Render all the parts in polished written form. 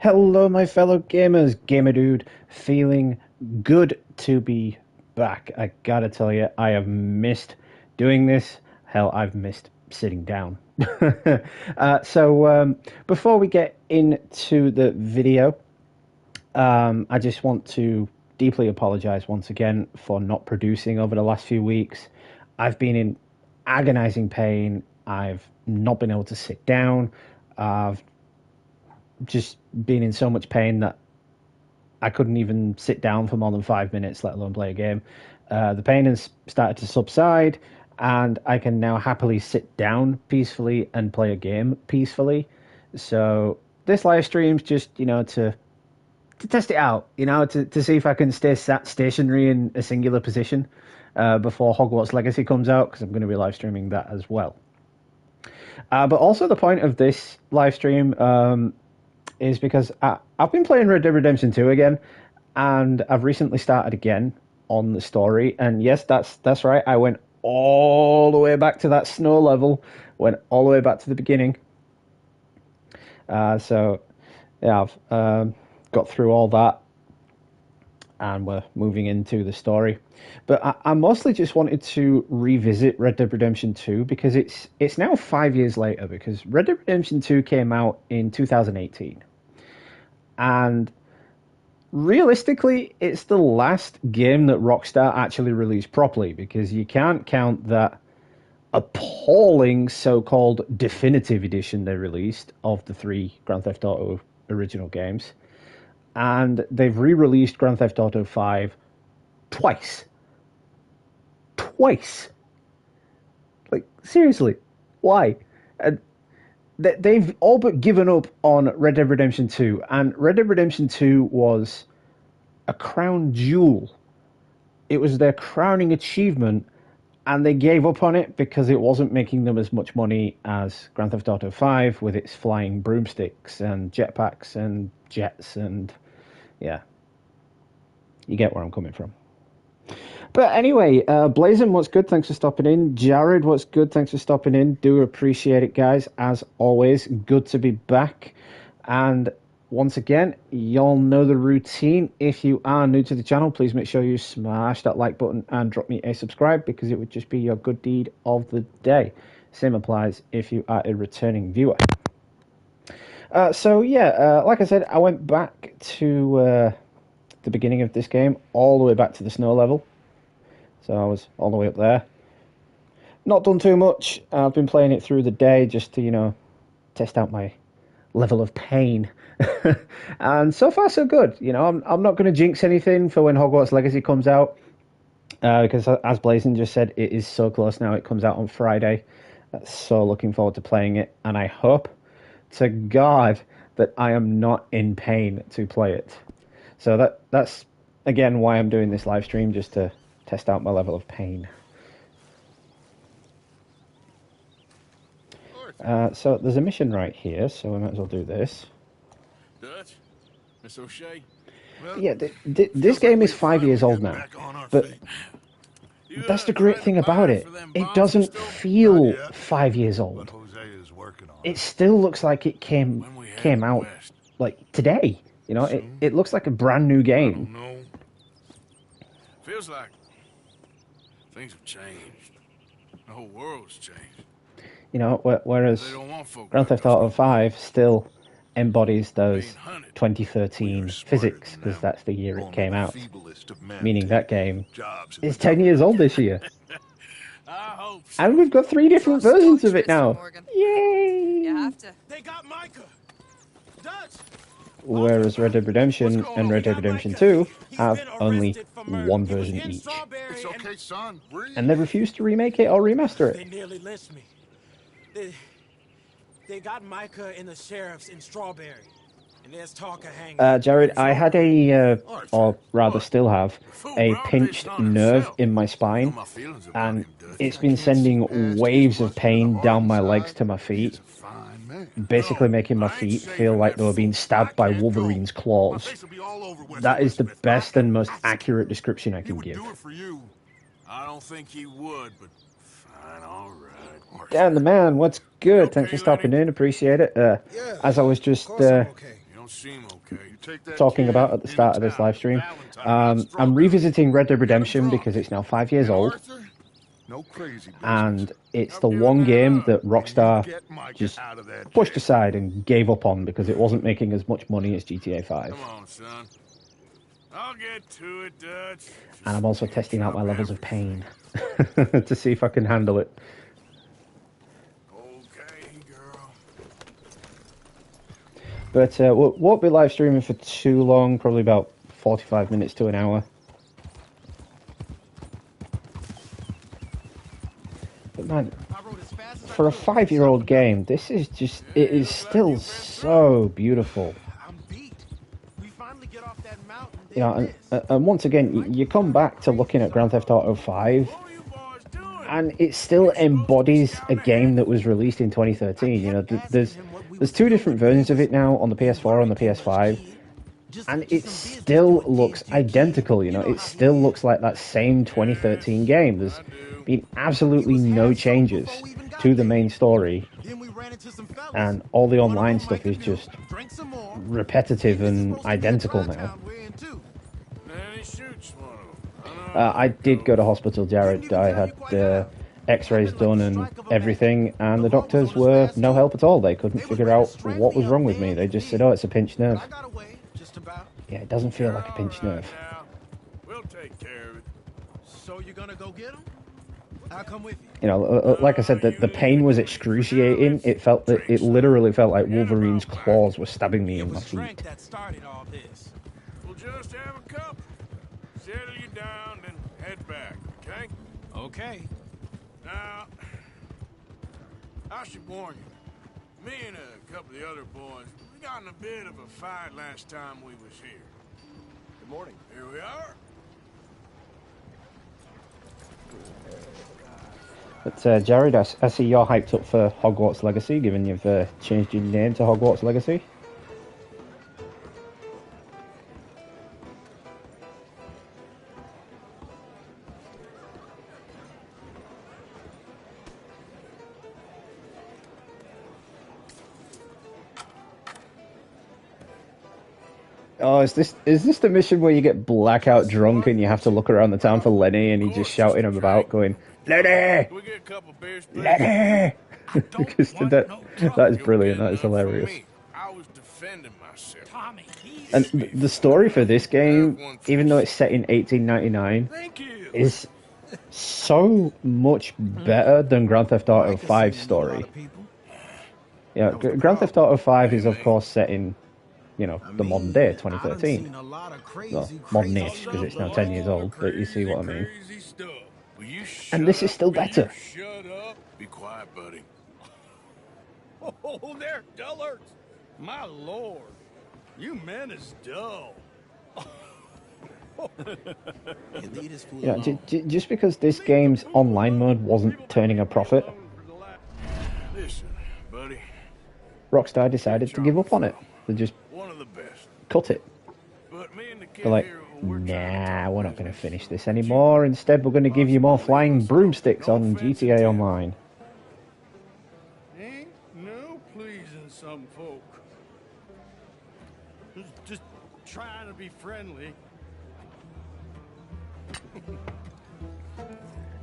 Hello, my fellow gamers. Gamer Dude, feeling good to be back. I gotta tell you, I have missed doing this. Hell, I've missed sitting down. Before we get into the video, I just want to deeply apologize once again for not producing over the last few weeks. I've been in agonizing pain. I've not been able to sit down. I've just been in so much pain that I couldn't even sit down for more than 5 minutes, let alone play a game. The pain has started to subside, and I can now happily sit down peacefully and play a game peacefully. So this live stream's just, to test it out, to see if I can stay sat stationary in a singular position before Hogwarts Legacy comes out, because I'm going to be live streaming that as well. But also the point of this live stream is because I've been playing Red Dead Redemption 2 again, and I've recently started again on the story. And yes, that's right. I went all the way back to that snow level, went all the way back to the beginning. So yeah, I've got through all that, and we're moving into the story. But I mostly just wanted to revisit Red Dead Redemption 2 because it's now 5 years later, because Red Dead Redemption 2 came out in 2018. And realistically, it's the last game that Rockstar actually released properly, because you can't count that appalling so-called definitive edition they released of the 3 Grand Theft Auto original games. And they've re-released Grand Theft Auto 5 twice. Twice. Like, seriously, why? They've all but given up on Red Dead Redemption 2, and Red Dead Redemption 2 was a crown jewel. It was their crowning achievement, and they gave up on it because it wasn't making them as much money as Grand Theft Auto 5 with its flying broomsticks and jetpacks and jets, and yeah, you get where I'm coming from. But anyway, Blazin, what's good? Thanks for stopping in. Jared, what's good? Thanks for stopping in. Do appreciate it, guys. As always, good to be back. And once again, y'all know the routine. If you are new to the channel, please make sure you smash that like button and drop me a subscribe, because it would just be your good deed of the day. Same applies if you are a returning viewer. Like I said, I went back to the beginning of this game, all the way back to the snow level. So I was all the way up there. Not done too much. I've been playing it through the day just to, test out my level of pain. And so far, so good. I'm not going to jinx anything for when Hogwarts Legacy comes out. Because as Blazin just said, it is so close now. It comes out on Friday. So looking forward to playing it. And I hope to God that I am not in pain to play it. So that's, again, why I'm doing this live stream, just to test out my level of pain. So there's a mission right here, so we might as well do this. Dutch? Miss O'Shea? Well, yeah, this game is 5 years old now, but that's the great thing about it. It doesn't feel 5 years old. It still looks like it came out like today. It looks like a brand new game. Feels like things have changed. The whole world's changed. Whereas Grand Theft Auto 5 still embodies those 2013 physics, because that's the year it came out. Meaning that game is 10 years old this year. And we've got 3 different versions of it now. Yay! You have to. They got Micah. Dutch. Whereas Red Dead Redemption and Red Dead Redemption 2 have only one version each. It's okay, son. And they refuse to remake it or remaster it. They nearly list me. They got Micah and the sheriffs in Strawberry. And there's talk of hanging. Jared, I had or rather still have, a pinched nerve in my spine. And it's been sending waves of pain down my legs to my feet. Basically making my feet feel like they were being stabbed by Wolverine's claws. That is the best and most accurate description I can give. I don't think he would, but fine, all right. Dan the man, what's good? Thanks for stopping in, appreciate it. As I was just seem okay. You take that talking kid about at the start of into this town. live stream. Valentine, I'm revisiting Red Dead Redemption because it's now 5 years And old, Arthur? No crazy business. and it's I'm the giving one that game up. that Rockstar Get Micah just out of that pushed jail. aside and gave up on because it wasn't making as much money as GTA 5. Come on, son. I'll get to it, Dutch. Just And I'm also can't testing out my drop levels of everything. pain to see if I can handle it. Okay, girl. But we won't be live streaming for too long, probably about 45 minutes to an hour. But man, for a 5-year-old game, this is just, it is still so beautiful. I'm beat. We finally get off that mountain. You know, and once again, you come back to looking at Grand Theft Auto 5, What are you boys doing? and it still embodies a game that was released in 2013. You know, there's two different versions of it now on the PS4 and the PS5, and it still looks identical. You know, it still looks like that same 2013 game. There's been absolutely no changes to the main story, and all the online stuff is just repetitive and identical now. Nanny shoots one of them. I did go to hospital, Jared. I had x-rays done and everything, and the doctors were no help at all. They couldn't figure out what was wrong with me. They just said, oh, it's a pinched nerve. Yeah, it doesn't feel like a pinched nerve. Now, we'll take care of it. So you're gonna go get him? I'll come with you. You know, like I said, the pain was excruciating. It literally felt like Wolverine's claws were stabbing me in my feet. That started all this. We'll just have a cup. Settle you down, then head back, okay? Okay. Now, I should warn you. Me and a couple of the other boys, we got in a bit of a fight last time we was here. Good morning. Here we are. But Jared, I see you're hyped up for Hogwarts Legacy, given you've changed your name to Hogwarts Legacy. Oh, is this the mission where you get blackout drunk and you have to look around the town for Lenny and he's just shouting him about, going, Lenny! We get a couple beers, please. Lenny! Because that is brilliant. That is hilarious. I was defending myself. Tommy, And the story for this game, even though it's set in 1899, Thank you. is so much better than Grand Theft Auto 5's story. Yeah, Grand Theft Auto 5 is of course set in, you know, the modern day, 2013. Well, modern-ish, because it's now 10 years old, but you see what I mean. Crazy stuff. Will you And shut this is up? still Will you better. Shut up. Be quiet, buddy. Oh, there, dullards. My lord. You men is dull. Yeah, just because this game's online mode wasn't turning a profit, Listen, buddy. Rockstar decided to give up on it. They just One of the best. cut it. But me and the kid They're like, here, we're trying to nah, talk we're not about going to this. finish this anymore. Instead, we're going to give you more flying broomsticks on GTA Online. Ain't no pleasing some folk. Just trying to be friendly.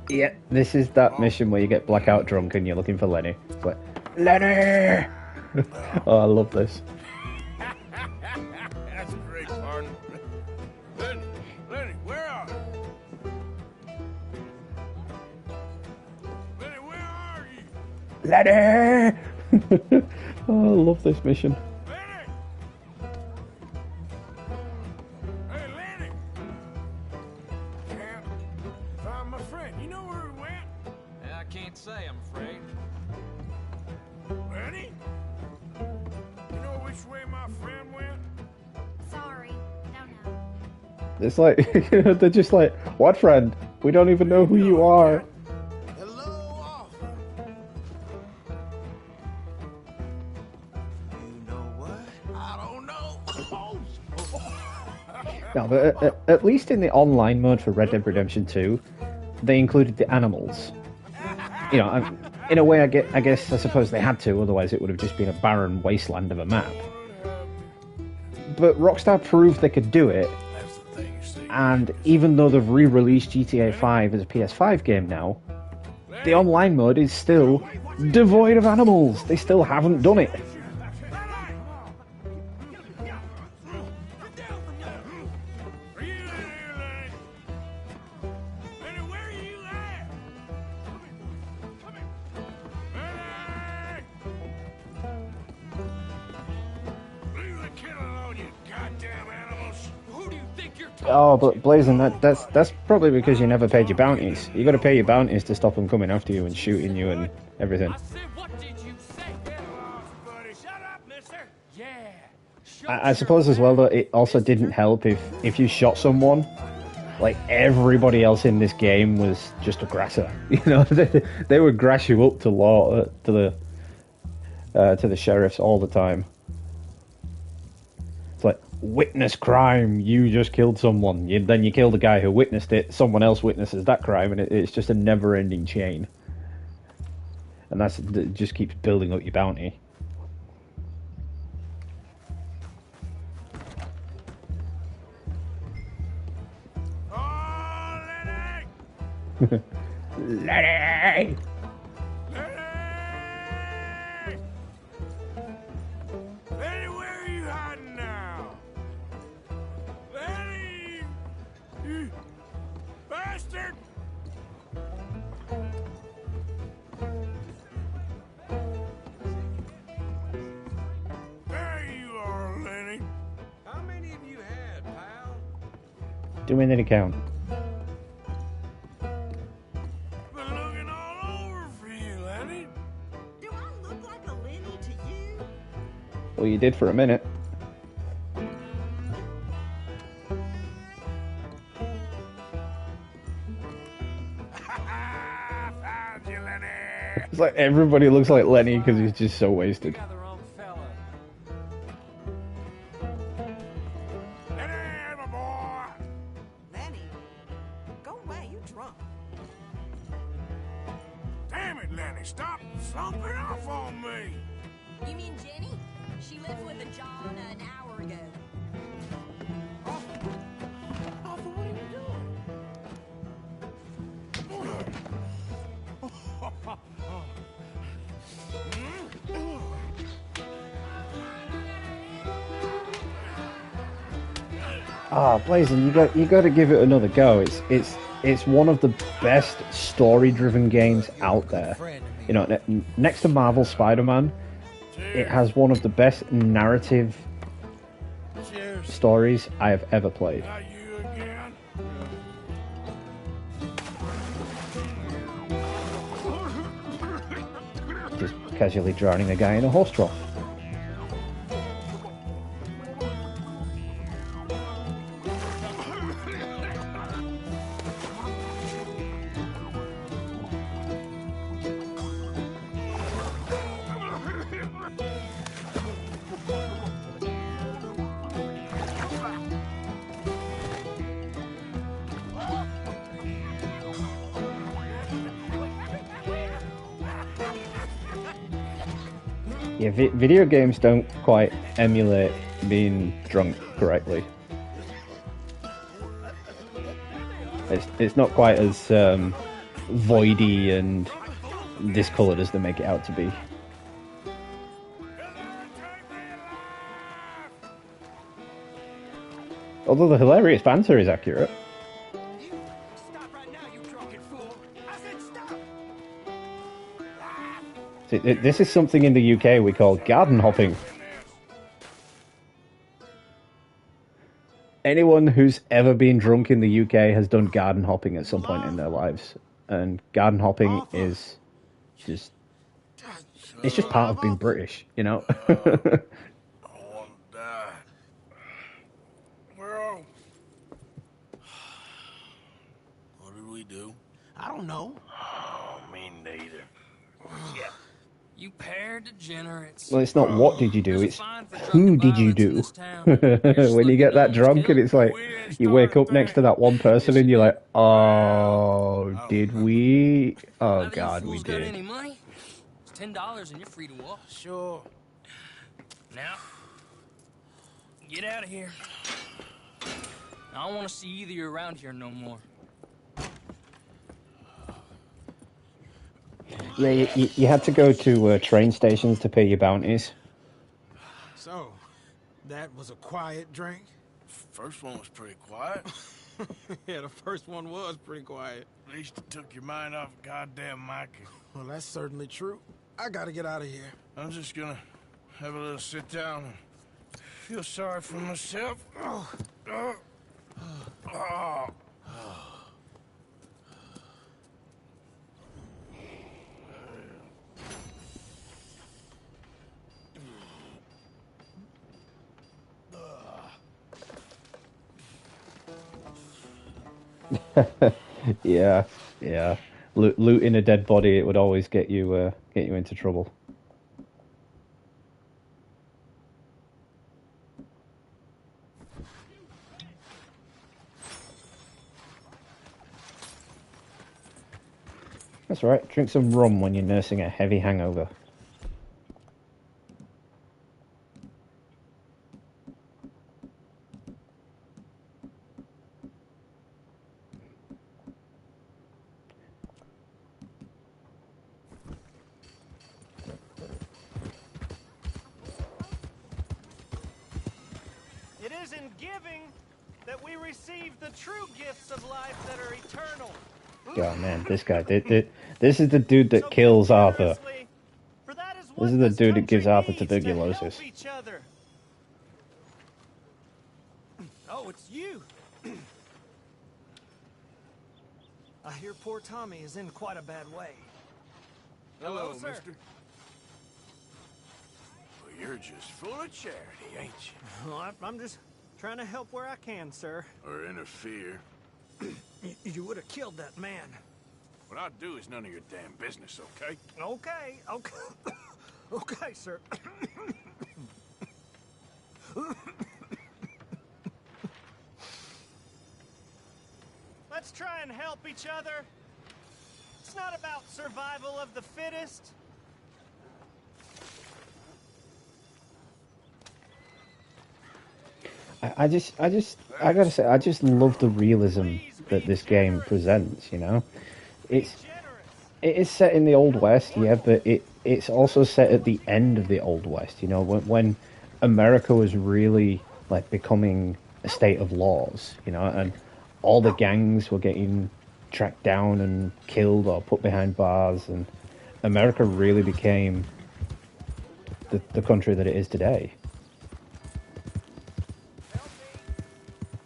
Yeah, this is that mission where you get blackout drunk and you're looking for Lenny. It's like, Lenny! Oh, I love this. That's great, partner. Lenny, where are you? Lenny, where are you? Lenny! Oh, I love this mission. Lenny! Hey, Lenny! Can't find my friend. You know where he went? I can't say, I'm afraid. Lenny? You know which way my friend went? Sorry, don't know. It's like, they're just like, what friend? We don't even know who you are. Hello, officer. You know what? I don't know. No, but at least in the online mode for Red Dead Redemption 2, they included the animals. You know, in a way, I suppose they had to, otherwise it would have just been a barren wasteland of a map. but Rockstar proved they could do it, That's the thing you see. and even though they've re-released GTA 5 as a PS5 game now, the online mode is still devoid of animals. They still haven't done it. Are you in here, Lenny? Lenny, where are you at? Come here. Lenny! Leave the kid alone, you goddamn animals. Who do you think you're talking Oh, but Blazing, that's probably because you never paid your bounties. You got to pay your bounties to stop them coming after you and shooting you and everything. I said, what did you say? Get lost, buddy. Shut up, mister. Yeah. I suppose as well that it also didn't help if you shot someone, like everybody else in this game was just aggressor. You know, they would grass you up to the sheriffs all the time. It's like, witness crime, you just killed someone. Then you kill the guy who witnessed it, someone else witnesses that crime, and it's just a never-ending chain. And it just keeps building up your bounty. Oh, Lenny! Lenny! Lenny! Lenny, where are you hiding now? Lenny! You bastard! There you are, Lenny. How many of you had, pal? Do we need to count? Been looking all over for you, Lenny. Do I look like a Lenny to you? Well, you did for a minute. Found you, Lenny. It's like everybody looks like Lenny because he's just so wasted. Got the wrong fella. Lenny, my boy. Lenny, go away, you drunk. Damn it, Lenny, stop slumping off on me. You mean Jenny? She lived with a John an hour ago. Arthur, what are you Ah, Blazing, you got to give it another go. It's one of the best story-driven games out there. You know, next to Marvel Spider-Man, it has one of the best narrative Cheers. stories I have ever played. Not you again. Just casually drowning a guy in a horse trough. Yeah, video games don't quite emulate being drunk correctly. It's not quite as voidy and discoloured as they make it out to be. Although the hilarious banter is accurate. Stop right now, you drunken fool! I said stop! See, this is something in the UK we call garden hopping. Anyone who's ever been drunk in the UK has done garden hopping at some point in their lives. And garden hopping is just... It's just part of being British, you know? I want to die. Well, what did we do? I don't know. Oh, me neither. You pair degenerates. Well, it's not what did you do, There's a it's fine for who drunken did you violence in do? this town. You're When you slipping get that on drunk skill. and it's like, you wake up next to that one person and you're like, oh, did we? Oh, Neither God, you we fools got any did. money? It's $10 and you're free to walk. Sure. Now, Get out of here. I don't want to see either of you around here no more. Yeah, you had to go to train stations to pay your bounties. So, that was a quiet drink? First one was pretty quiet. Yeah, the first one was pretty quiet. At least it took your mind off goddamn Mikey. Well, that's certainly true. I gotta get out of here. I'm just gonna have a little sit down and feel sorry for myself. Yeah, yeah. Looting a dead body, it would always get you into trouble. That's right. Drink some rum when you're nursing a heavy hangover. It is in giving that we receive the true gifts of life that are eternal. Oh man, this guy. This is the dude that kills Arthur. This is the dude that gives Arthur tuberculosis. Oh, it's you. I hear poor Tommy is in quite a bad way. Hello, sir. mister. Well, you're just full of charity, ain't you? Well, I'm just trying to help where I can, sir. Or interfere. You would have killed that man. What I do is none of your damn business, okay? Okay. Okay, sir. Let's try and help each other. It's not about survival of the fittest. I gotta say, I just love the realism that this game presents. You know, it is set in the Old West, yeah, but it's also set at the end of the Old West. You know, when America was really like becoming a state of laws. You know, and all the gangs were getting tracked down and killed or put behind bars, and America really became the country that it is today.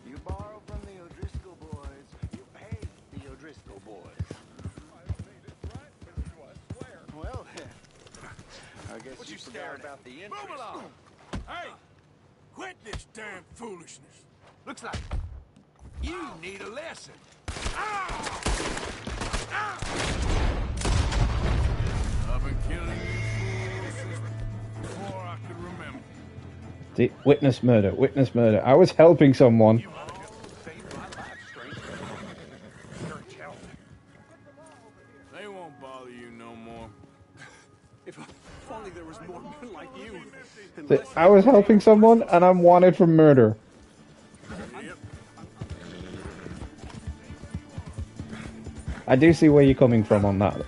You borrow from the O'Driscoll boys, you pay the O'Driscoll boys. Well, I guess you forgot about the interest. Move along! Hey! Quit this damn foolishness! Looks like you need a lesson. I've been killing you since before I could remember. Witness murder. I was helping someone. They won't bother you no more. If only there was more men like you. I was helping someone, and I'm wanted for murder. Yep. I do see where you're coming from on that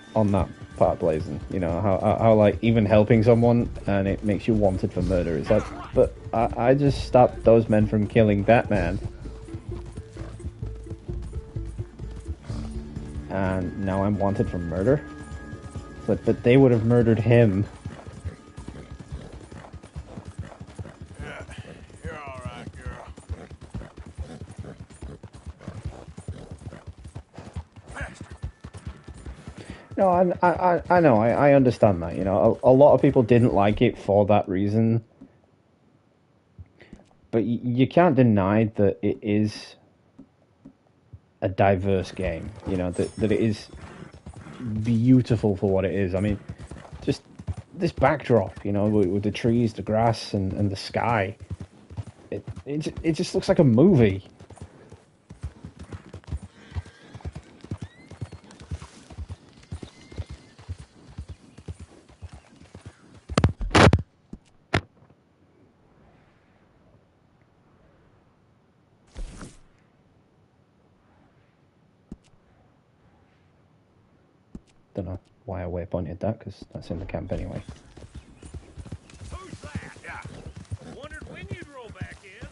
part, Blazing. You know how like even helping someone and it makes you wanted for murder. Is that? But I just stopped those men from killing Batman, and now I'm wanted for murder. But they would have murdered him. Yeah, you're all right, girl. Faster. No, I know, I understand that. You know, a lot of people didn't like it for that reason. But you can't deny that it is a diverse game. You know, that it is beautiful for what it is. I mean, just this backdrop, you know, with the trees, the grass, and the sky. It just looks like a movie. Don't know why I waypointed that, because that's in the camp anyway. Who's that? Yeah. Wondered when you'd roll back in.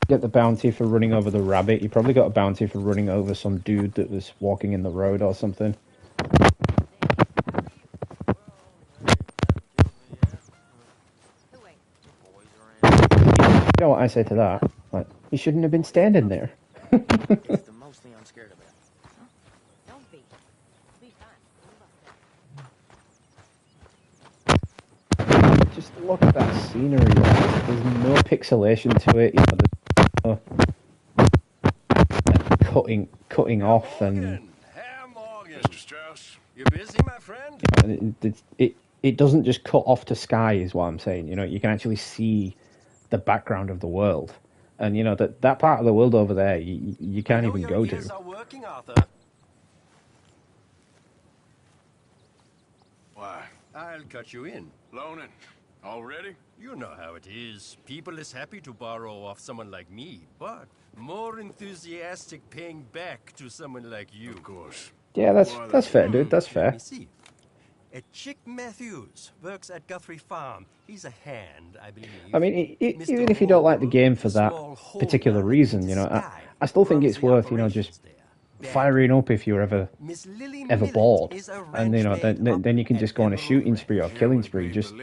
Get the bounty for running over the rabbit. You probably got a bounty for running over some dude that was walking in the road or something. You know what I say to that? Like, he shouldn't have been standing there. It's the mostly I'm scared about. Don't be. Be fine. Just look at that scenery. Like, there's no pixelation to it. You know, there's no cutting off, and Herr Morgan. Mr. Strauss. You busy, my friend? it doesn't just cut off to sky, is what I'm saying. You know, you can actually see the background of the world, and you know that part of the world over there, you can't even go to. Are working, Arthur. Why? I'll cut you in. Loaning. Already? You know how it is. People is happy to borrow off someone like me, but more enthusiastic paying back to someone like you. Of course. Yeah, that's fair, dude. That's Let fair. me see. Chick Matthews works at Guthrie Farm. He's a hand, I believe. I mean, Mr. even if you don't like the Hall, game for that small holder particular in reason, the you know, sky, I still think runs it's the worth, you know, just operations there. firing up if you're ever Miss Lily ever Millet bored, is a and you know, ranch maid then you can up just at go on a Emerald shooting Ranch. spree or killing spree just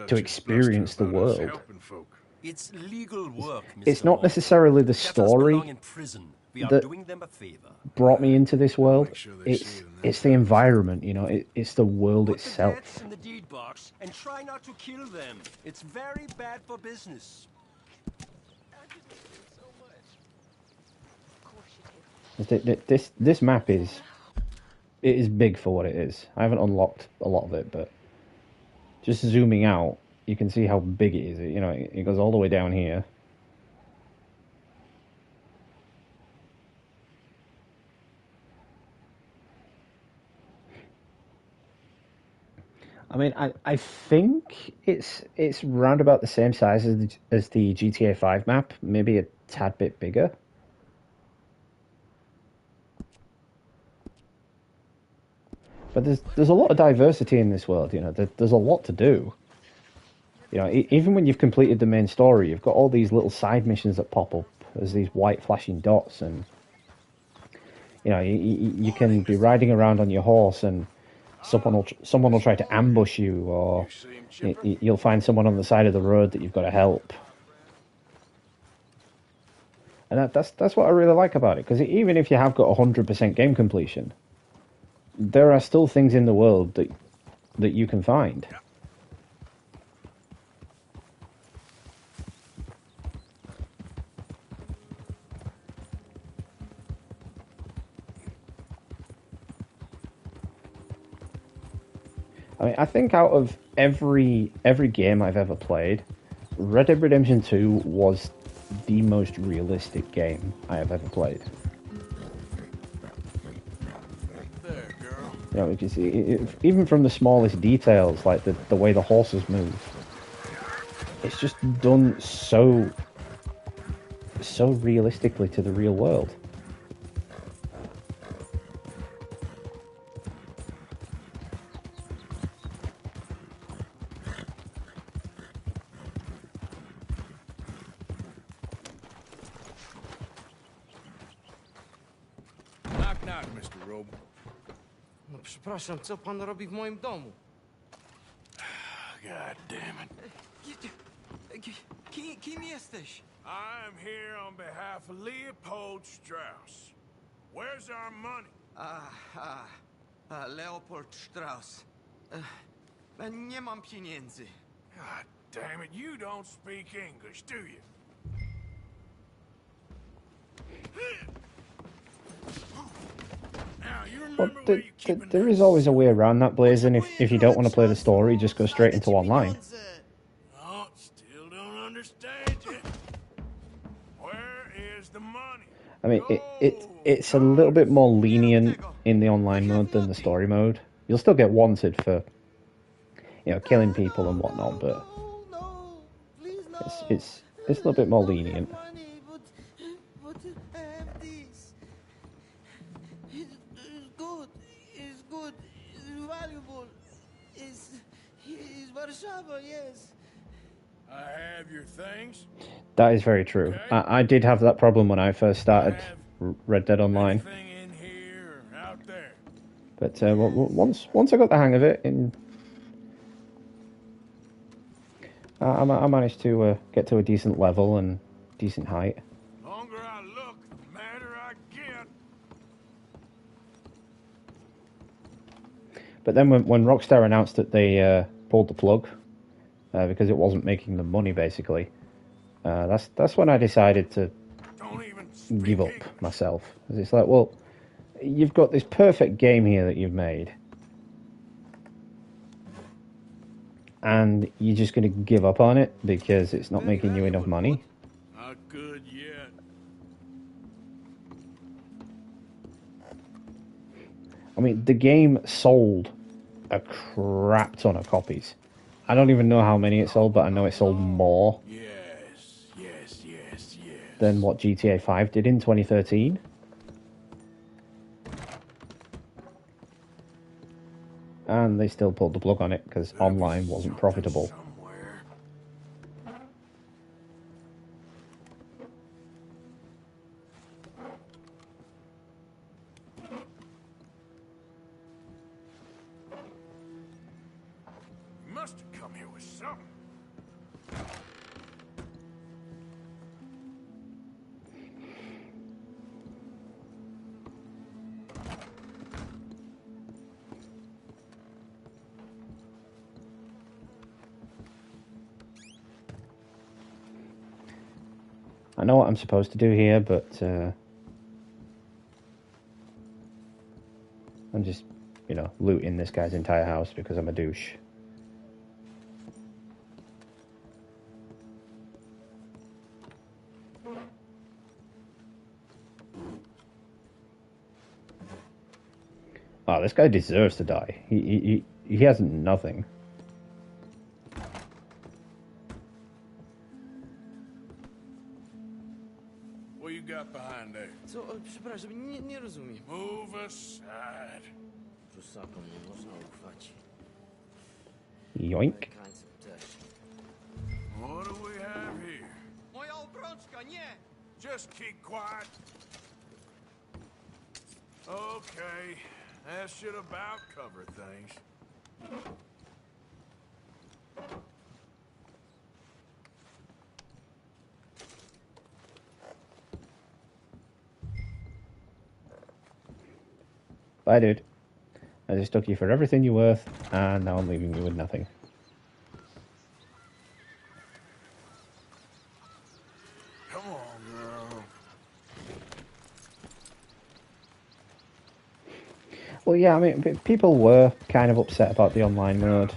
to experience the world. It's legal work, Mr. It's not Hall. necessarily the Kept us belong story in prison. We are that doing them a favor. brought me into this world. Make sure they see it in that It's the environment, you know. It's the world Put the itself. debts in the deed box and try not to kill them. It's very bad for business. This map is big for what it is. I haven't unlocked a lot of it, but just zooming out, you can see how big it is. You know, it goes all the way down here. I mean, I think it's round about the same size as the GTA 5 map, maybe a tad bit bigger. But there's a lot of diversity in this world, you know. There's a lot to do. You know, even when you've completed the main story, you've got all these little side missions that pop up as these white flashing dots, and you know, you can be riding around on your horse, and someone will try to ambush you, or you'll find someone on the side of the road that you've got to help. And that's what I really like about it, because even if you have got 100% game completion, there are still things in the world that you can find. I mean, I think out of every game I've ever played, Red Dead Redemption 2 was the most realistic game I have ever played. There, girl. You know, you can see, even from the smallest details, like the way the horses move, it's just done so realistically to the real world. Knock, knock, Mr. Robe. No przepraszam, co pan robi w moim domu? God damn it. Kim jesteś? I'm here on behalf of Leopold Strauss. Where's our money? Leopold Strauss. Nie mam pieniędzy. God damn it, you don't speak English, do you? Now, you Well, remember where you keeping there is always a way around that, Blazing. If you don't want to play the story, just go straight into online. Oh, still don't understand you. Where is the money? I mean, it's a little bit more lenient in the online mode than the story mode. You'll still get wanted for, you know, killing people and whatnot, but it's a little bit more lenient. But have this. It's good. It's good. It's valuable. It's Warszawa, yes. I have your things. That is very true. Okay. I did have that problem when I first started Red Dead Online. Anything in here or out there? But once I got the hang of it, I managed to get to a decent level and decent height. The longer I look, the madder I get. But then when Rockstar announced that they pulled the plug because it wasn't making them money, basically, that's when I decided to give up myself. It's like, well, you've got this perfect game here that you've made, and you're just going to give up on it because it's not making you enough money. Not good yet. I mean, the game sold a crap ton of copies. I don't even know how many it sold, but I know it sold more than what GTA 5 did in 2013. And they still pulled the plug on it because online wasn't profitable. You must have come here with something. I know what I'm supposed to do here, but I'm just, you know, looting this guy's entire house because I'm a douche. Oh, this guy deserves to die. He has nothing. What you got behind there? Co? Przepraszam, nie rozumiem. Move aside. Rusakom nie można ufać. Yoink. Amerykańcom też. What do we have here? Moja obrączka, nie! Just keep quiet. Okay, that should about cover things. Bye, dude. I just took you for everything you're worth, and now I'm leaving you with nothing. Come on, girl. Well, yeah, I mean, people were kind of upset about the online mode.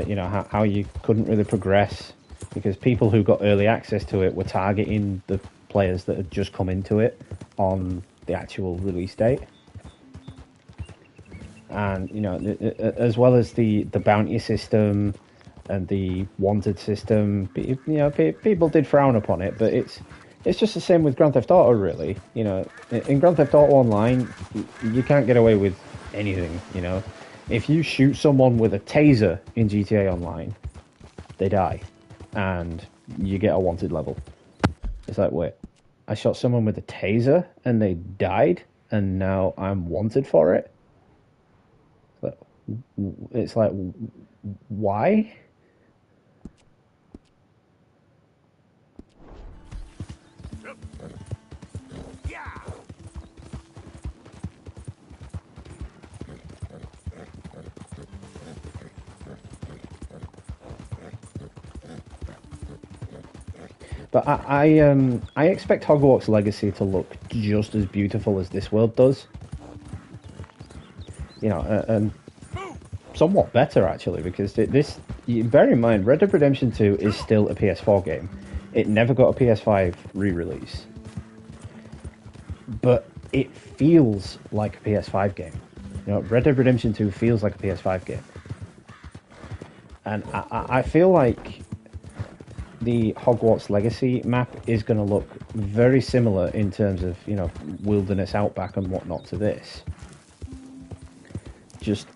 You know, how you couldn't really progress because people who got early access to it were targeting the players that had just come into it on the actual release date. And, you know, as well as the bounty system and the wanted system, you know, people did frown upon it, but it's just the same with Grand Theft Auto, really. You know, in Grand Theft Auto Online, you can't get away with anything, you know. If you shoot someone with a taser in GTA Online, they die, and you get a wanted level. It's like, wait, I shot someone with a taser, and they died, and now I'm wanted for it? It's like, why? But I expect Hogwarts Legacy to look just as beautiful as this world does. You know, and somewhat better actually, because bear in mind, Red Dead Redemption 2 is still a PS4 game. It never got a PS5 re-release. but it feels like a PS5 game. You know, Red Dead Redemption 2 feels like a PS5 game. And I feel like the Hogwarts Legacy map is going to look very similar in terms of, you know, wilderness outback and whatnot to this. Just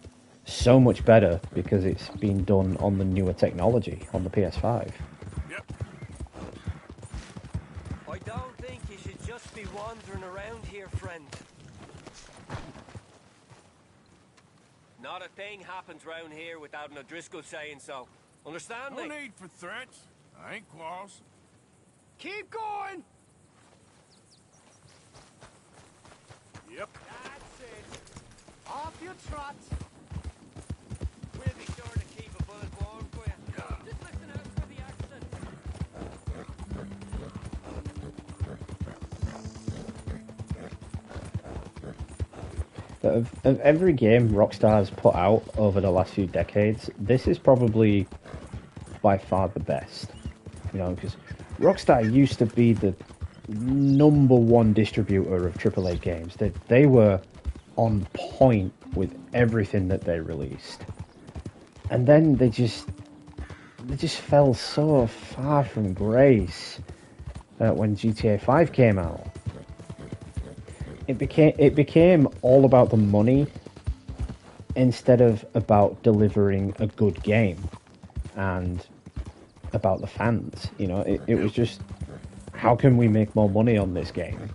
so much better because it's been done on the newer technology on the PS5. Yep. I don't think you should just be wandering around here, friend. Not a thing happens round here without an O'Driscoll saying so. Understand No me? need for threats. I ain't quarrelsome. Keep going! Yep. That's it. Off you trot. We'll be sure to keep a bullet warm for you. Just listen out for the accident. Of every game Rockstar's put out over the last few decades, this is probably by far the best. You know, because Rockstar used to be the #1 distributor of AAA games. They were on point with everything that they released. And then they just fell so far from grace when GTA 5 came out. It became all about the money instead of about delivering a good game and about the fans. You know, it was just, how can we make more money on this game?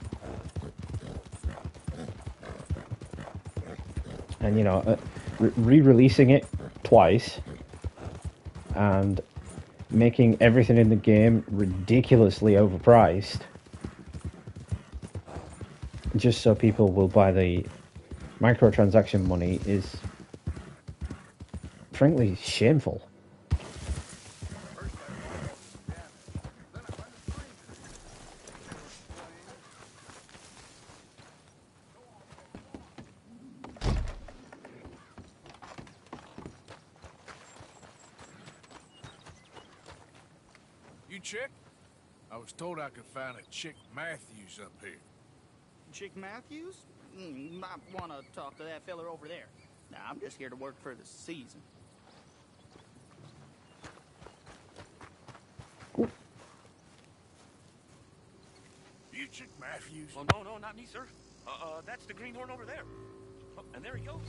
And, you know, re-releasing it twice and making everything in the game ridiculously overpriced just so people will buy the microtransaction money is frankly shameful. You chick? I was told I could find a Chick Matthews up here. Chick Matthews? Might want to talk to that feller over there. Nah, I'm just here to work for the season. You Chick Matthews? Oh, no, not me, sir. That's the greenhorn over there. Oh, and there he goes.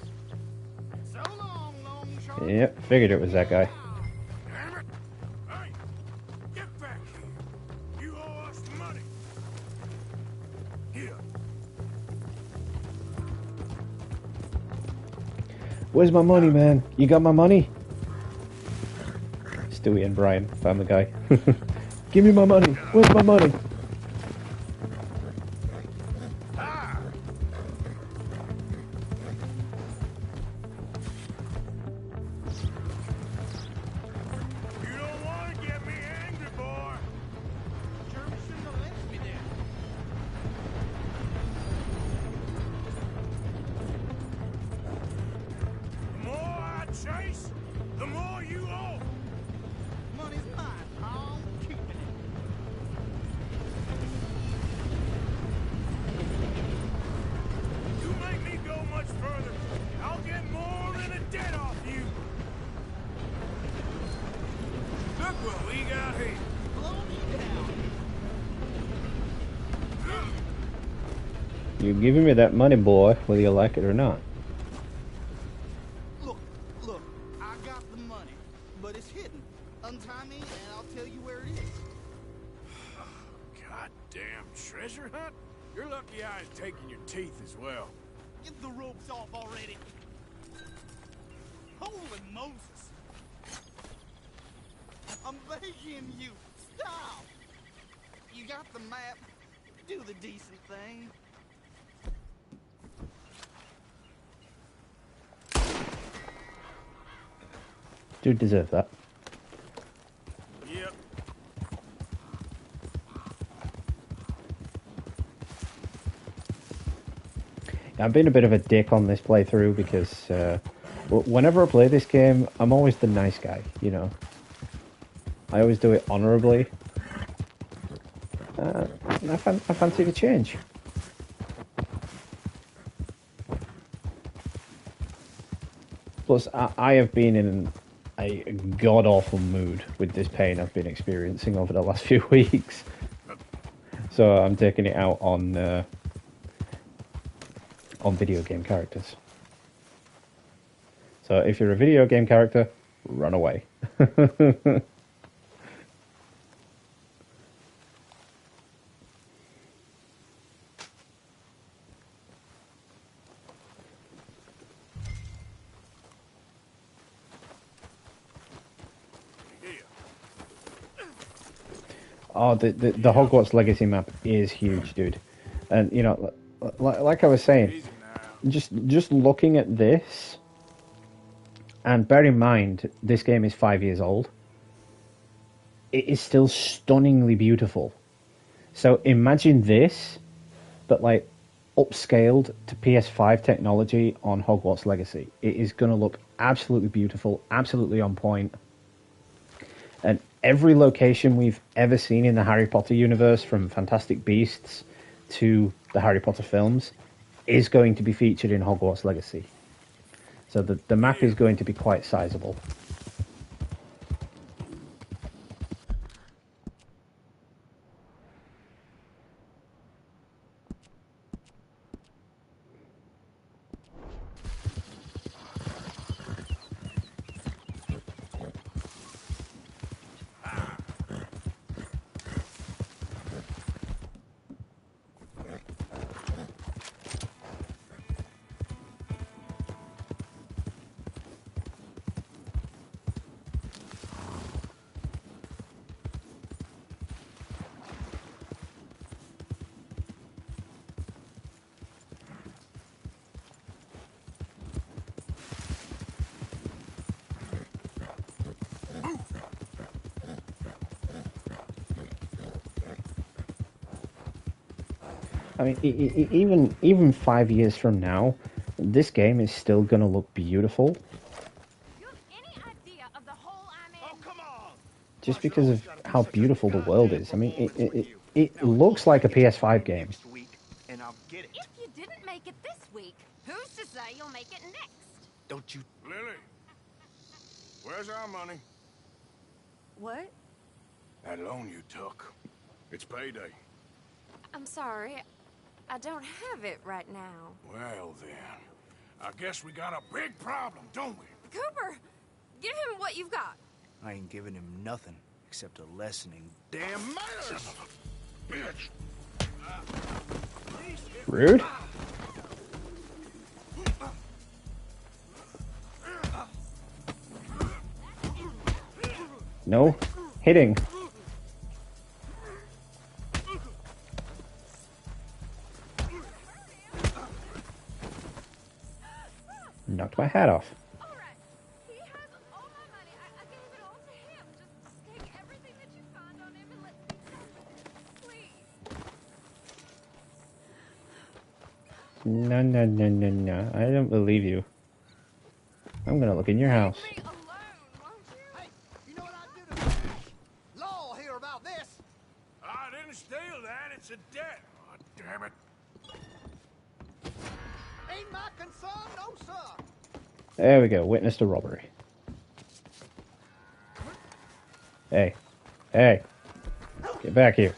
So long, Longshot. Yep, figured it was that guy. Damn it! Hey! Get back here! You owe us money! Here. Where's my money, man? You got my money? Stewie and Brian, Family Guy. Give me my money. Where's my money? You don't want to get me angry, boy. Jeremy shouldn't have left me there. The more I chase, the more you owe. Money's mine. I'm keeping it. You make me go much further, I'll get more than a debt off you. Look what we got here. Blow me down. You're giving me that money, boy, whether you like it or not. Look, I got the money, but it's hidden. Untie me and I'll tell you where it is. Goddamn treasure hunt? You're lucky I ain't taking your teeth as well. Get the ropes off already. Holy Moses. I'm begging you. Stop. You got the map. Do the decent thing. Dude deserve that. Yep. I've been a bit of a dick on this playthrough because whenever I play this game, I'm always the nice guy, you know. I always do it honorably. I fancy the change. Plus, I have been in a god-awful mood with this pain I've been experiencing over the last few weeks. So I'm taking it out on video game characters. So if you're a video game character, run away. Oh, the Hogwarts Legacy map is huge, dude. And, you know, like I was saying, just looking at this, and bear in mind, this game is 5 years old, it is still stunningly beautiful. So imagine this, but like upscaled to PS5 technology on Hogwarts Legacy. It is going to look absolutely beautiful, absolutely on point. And every location we've ever seen in the Harry Potter universe, from Fantastic Beasts to the Harry Potter films, is going to be featured in Hogwarts Legacy. So the map is going to be quite sizable. I mean, even 5 years from now, this game is still going to look beautiful. Just because of how beautiful the world is. I mean, it looks like a PS5 game. And I'll get it. If you didn't make it this week, who's to say you'll make it next? Don't you... Lily, where's our money? What? That loan you took. It's payday. I'm sorry. I don't have it right now. Well, then. I guess we got a big problem, don't we? Cooper, give him what you've got. I ain't giving him nothing except a lesson in damn manners. Bitch. Rude. No hitting. Knocked my hat off. No, no, no, no, no. I don't believe you. I'm gonna look in your house. Hey, you know what I'd do to Cash? Law hear about this. I didn't steal that. It's a debt. Oh, damn it. Ain't my concern, no sir. There we go. Witness to robbery. Hey. Hey. Get back here.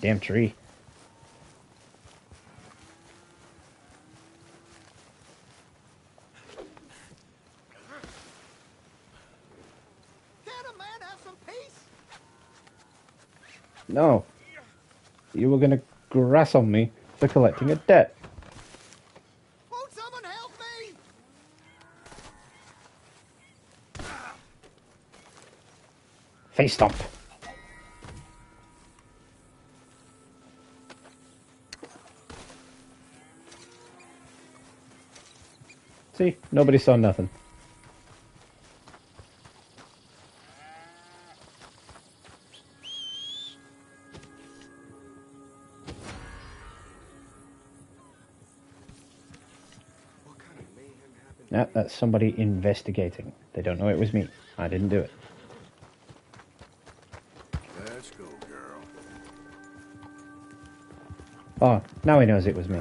Damn tree. Can a man have some peace? No. You were gonna grass on me for collecting a debt. Won't someone help me? Face stomp. See? Nobody saw nothing. What kind of mayhem happened No, that's somebody investigating. They don't know it was me. I didn't do it. Let's go, girl. Oh, now he knows it was me.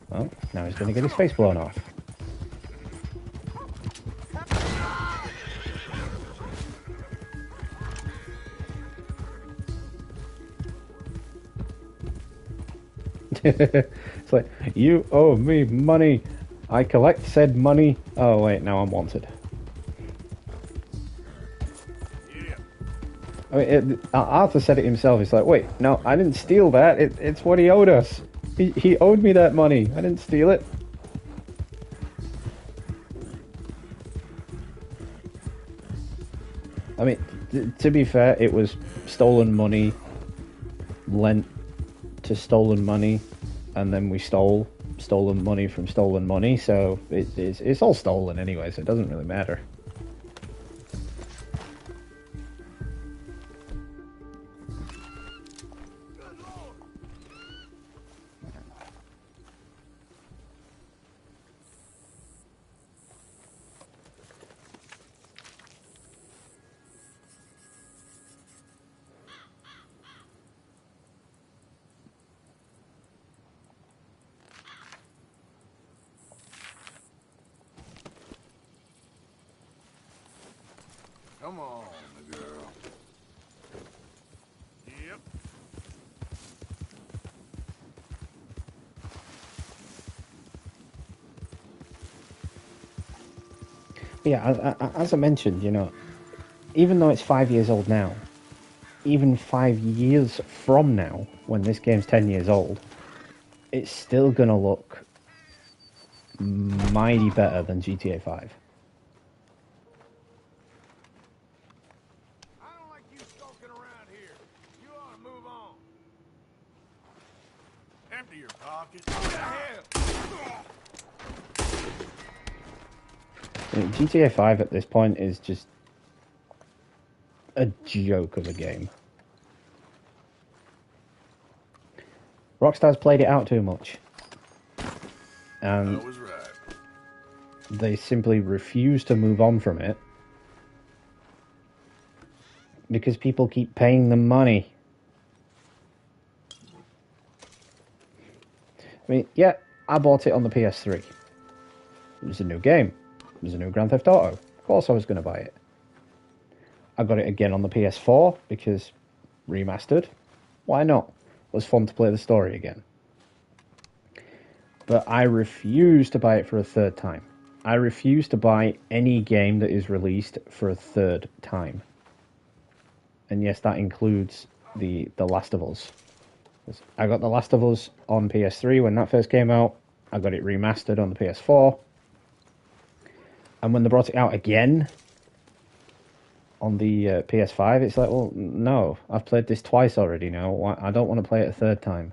Well, now he's going to get his face blown off. It's like, you owe me money. I collect said money. Oh wait, now I'm wanted. I mean, Arthur said it himself. It's like, wait, no, I didn't steal that. It's what he owed us. He owed me that money. I didn't steal it. I mean, to be fair, it was stolen money, lent to stolen money, and then we stole stolen money from stolen money, so it's all stolen anyway, so it doesn't really matter. Come on, girl. Yep. Yeah, as I mentioned, you know, even though it's 5 years old now, even 5 years from now, when this game's 10 years old, it's still gonna look mighty better than GTA 5. Empty your pockets. What the hell? GTA 5 at this point is just a joke of a game. Rockstar's played it out too much. And I was right. they simply refuse to move on from it because people keep paying them money. I mean, yeah, I bought it on the PS3. It was a new game. It was a new Grand Theft Auto. Of course I was going to buy it. I got it again on the PS4 because remastered. Why not? It was fun to play the story again. But I refuse to buy it for a third time. I refuse to buy any game that is released for a third time. And yes, that includes the Last of Us. I got The Last of Us on PS3 when that first came out. I got it remastered on the PS4. And when they brought it out again on the PS5, it's like, well, no, I've played this twice already now. I don't want to play it a third time.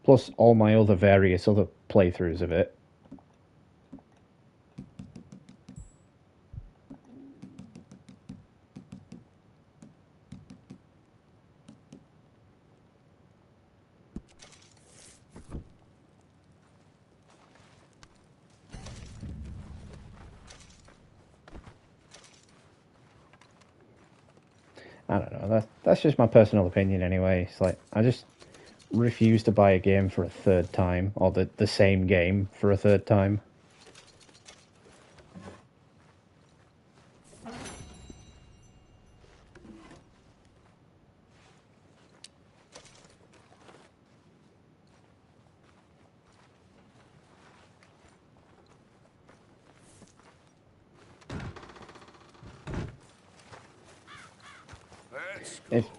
Plus all my other various other playthroughs of it. I don't know, that's just my personal opinion anyway. It's like, I just refuse to buy a game for a third time, or the same game for a third time.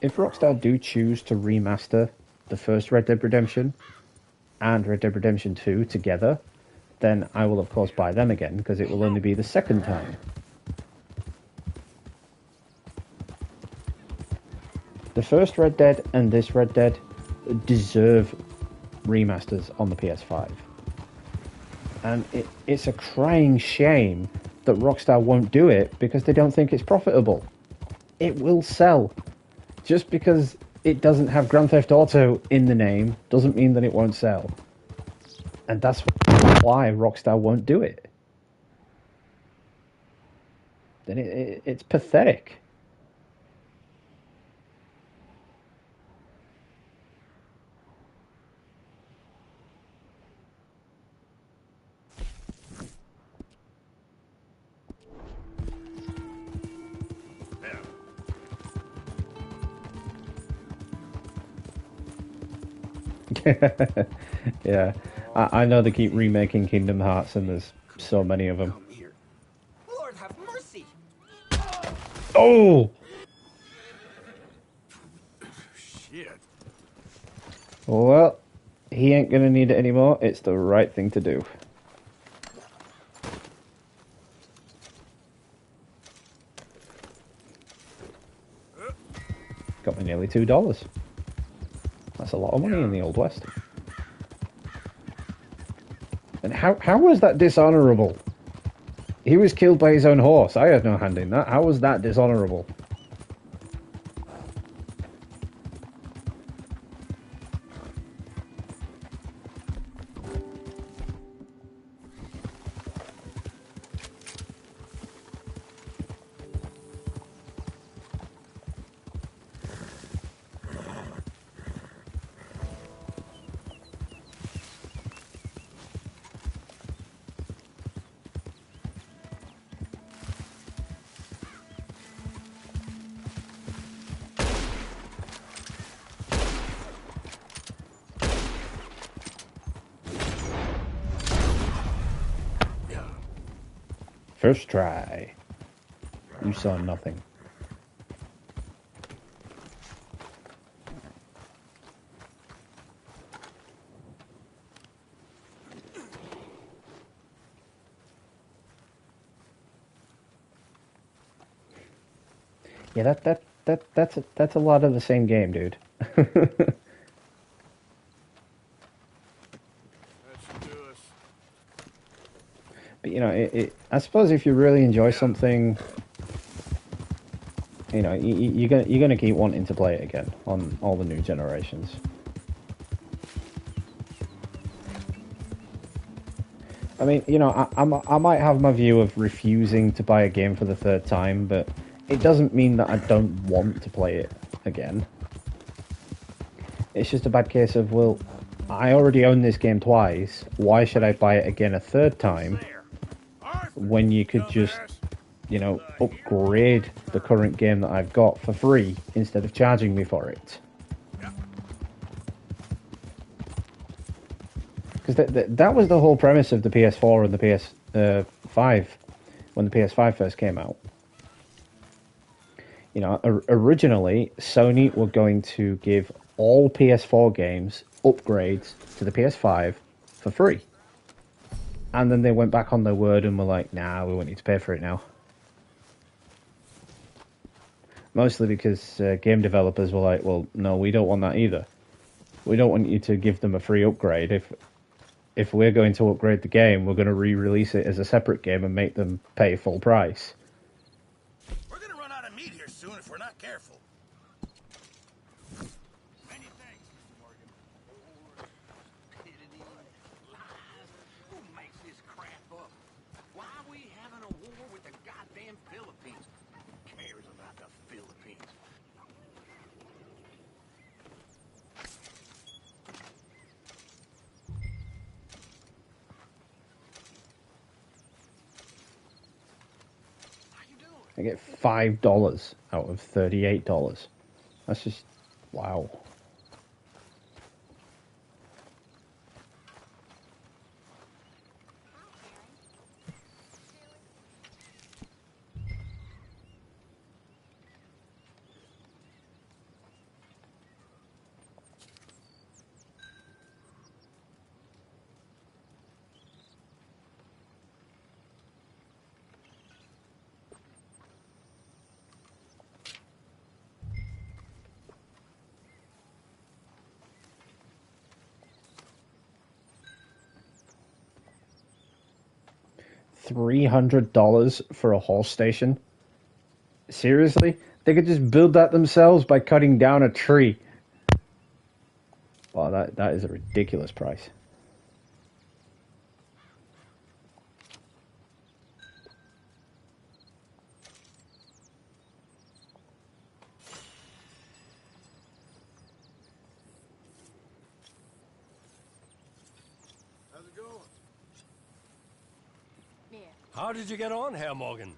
If Rockstar do choose to remaster the first Red Dead Redemption and Red Dead Redemption 2 together, then I will of course buy them again, because it will only be the second time. The first Red Dead and this Red Dead deserve remasters on the PS5. And it's a crying shame that Rockstar won't do it because they don't think it's profitable. It will sell. Just because it doesn't have Grand Theft Auto in the name doesn't mean that it won't sell. And that's why Rockstar won't do it. Then it's pathetic. Yeah, I know they keep remaking Kingdom Hearts, and there's so many of them. Lord have mercy! Oh! Shit. Well, he ain't gonna need it anymore. It's the right thing to do. Got me nearly $2. That's a lot of money in the Old West. And how was that dishonorable? He was killed by his own horse. I had no hand in that. How was that dishonorable? First try. You saw nothing. Yeah, that's a lot of the same game, dude. But you know, I suppose if you really enjoy something, you know, you're gonna keep wanting to play it again on all the new generations. I mean, you know, I might have my view of refusing to buy a game for the third time, but it doesn't mean that I don't want to play it again. It's just a bad case of, well, I already own this game twice, why should I buy it again a third time when you could just, you know, upgrade the current game that I've got for free instead of charging me for it? Because that was the whole premise of the PS4 and the PS5 when the PS5 first came out. You know, originally Sony were going to give all PS4 games upgrades to the PS5 for free. And then they went back on their word and were like, nah, we want you to pay for it now. Mostly because game developers were like, well, no, we don't want that either. We don't want you to give them a free upgrade. If we're going to upgrade the game, we're going to re-release it as a separate game and make them pay full price. We're gonna run out of meat here soon if we're not careful. Many thanks, Mr. Morgan. Who makes this crap up? Why are we having a war with the goddamn Philippines? Who cares about the Philippines? I get $5 out of $38. That's just, wow. $300 for a horse station? Seriously? They could just build that themselves by cutting down a tree. Oh, that is a ridiculous price. How's it going? Yeah. How did you get on, Herr Morgan?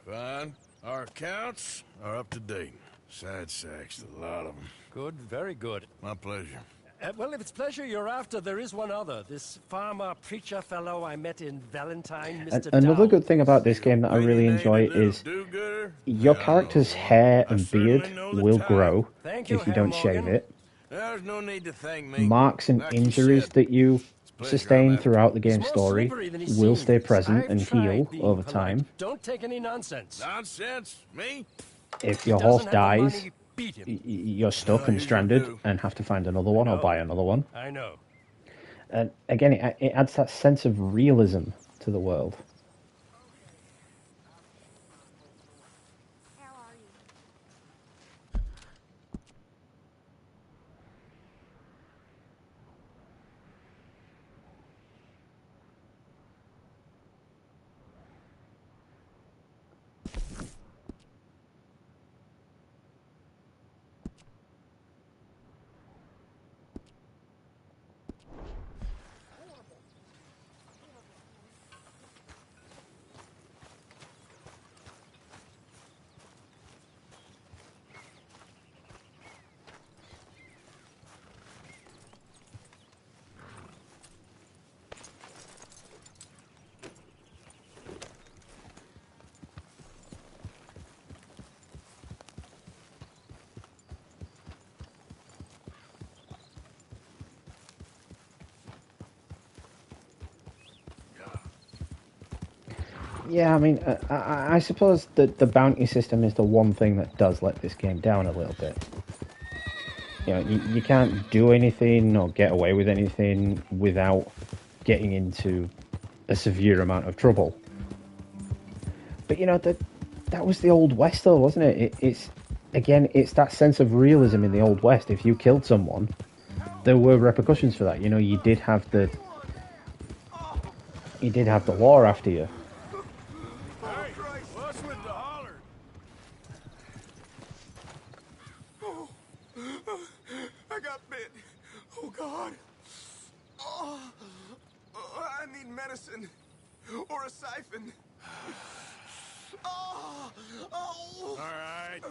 Fine. Our accounts are up to date. Sad sacks, a lot of them. Good, very good. My pleasure. Well, if it's pleasure you're after, there is one other. This farmer preacher fellow I met in Valentine, Mr. Another Dow. good thing about this game that I really enjoy is your character's hair and beard will grow Thank you, if you Herr don't shave Morgan. it. There's no need to thank me. Marks and Like you injuries said, that you pleasure sustain I'm throughout the He's game more story slippery than he will seems. stay present I've and tried heal being over polite. time. Don't take any nonsense. Nonsense? Me? If He your horse doesn't have the dies, money, beat him. you're stuck and usually stranded do. and have to find another one or buy another one. I know. And again, it adds that sense of realism to the world. How are you? Yeah, I mean, I suppose that the bounty system is the one thing that does let this game down a little bit. You know, you can't do anything or get away with anything without getting into a severe amount of trouble. But you know, that was the Old West, though, wasn't it? It's that sense of realism in the Old West. If you killed someone, there were repercussions for that. You know, you did have the law after you. Hey, what's with the holler? Oh, I got bit. Oh, God. Oh, I need medicine. Or a siphon. Oh, All right.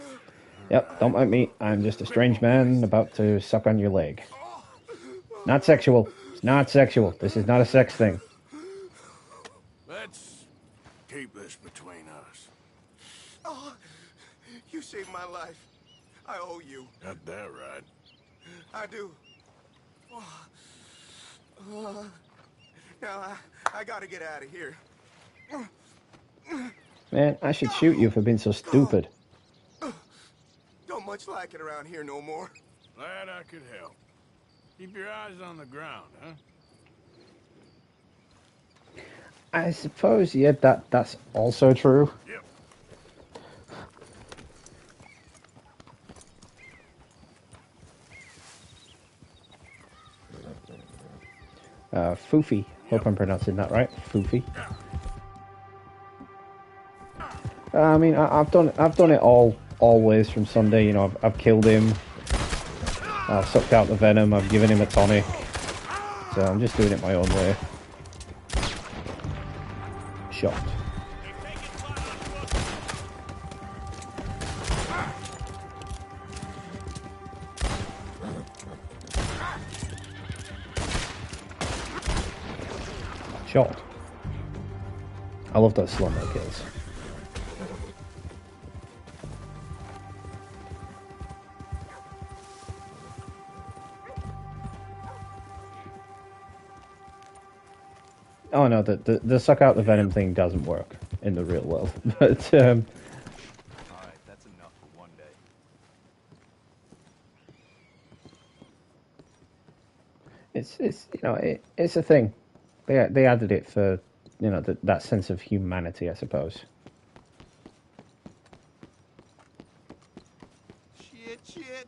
Yep, don't mind me. I'm just a strange man about to suck on your leg. Not sexual. It's not sexual. This is not a sex thing. Let's keep this between us. Oh, you saved my life. I owe you. Got that right. I do. Now, I gotta get out of here. Man, I should shoot you for being so stupid. Don't much like it around here no more. Glad I could help. Keep your eyes on the ground, huh? I suppose, yeah, that's also true. Yep. Foofy. Hope I'm pronouncing that right. Foofy. I mean, I've done it all ways from Sunday. You know, I've killed him. I've sucked out the venom. I've given him a tonic. So I'm just doing it my own way. Shot. Shot. I love those slow-mo kills. Oh no, the suck out the venom thing doesn't work in the real world, but Alright, that's enough for one day. it's you know it's a thing. They added it for, you know, that sense of humanity, I suppose. Shit.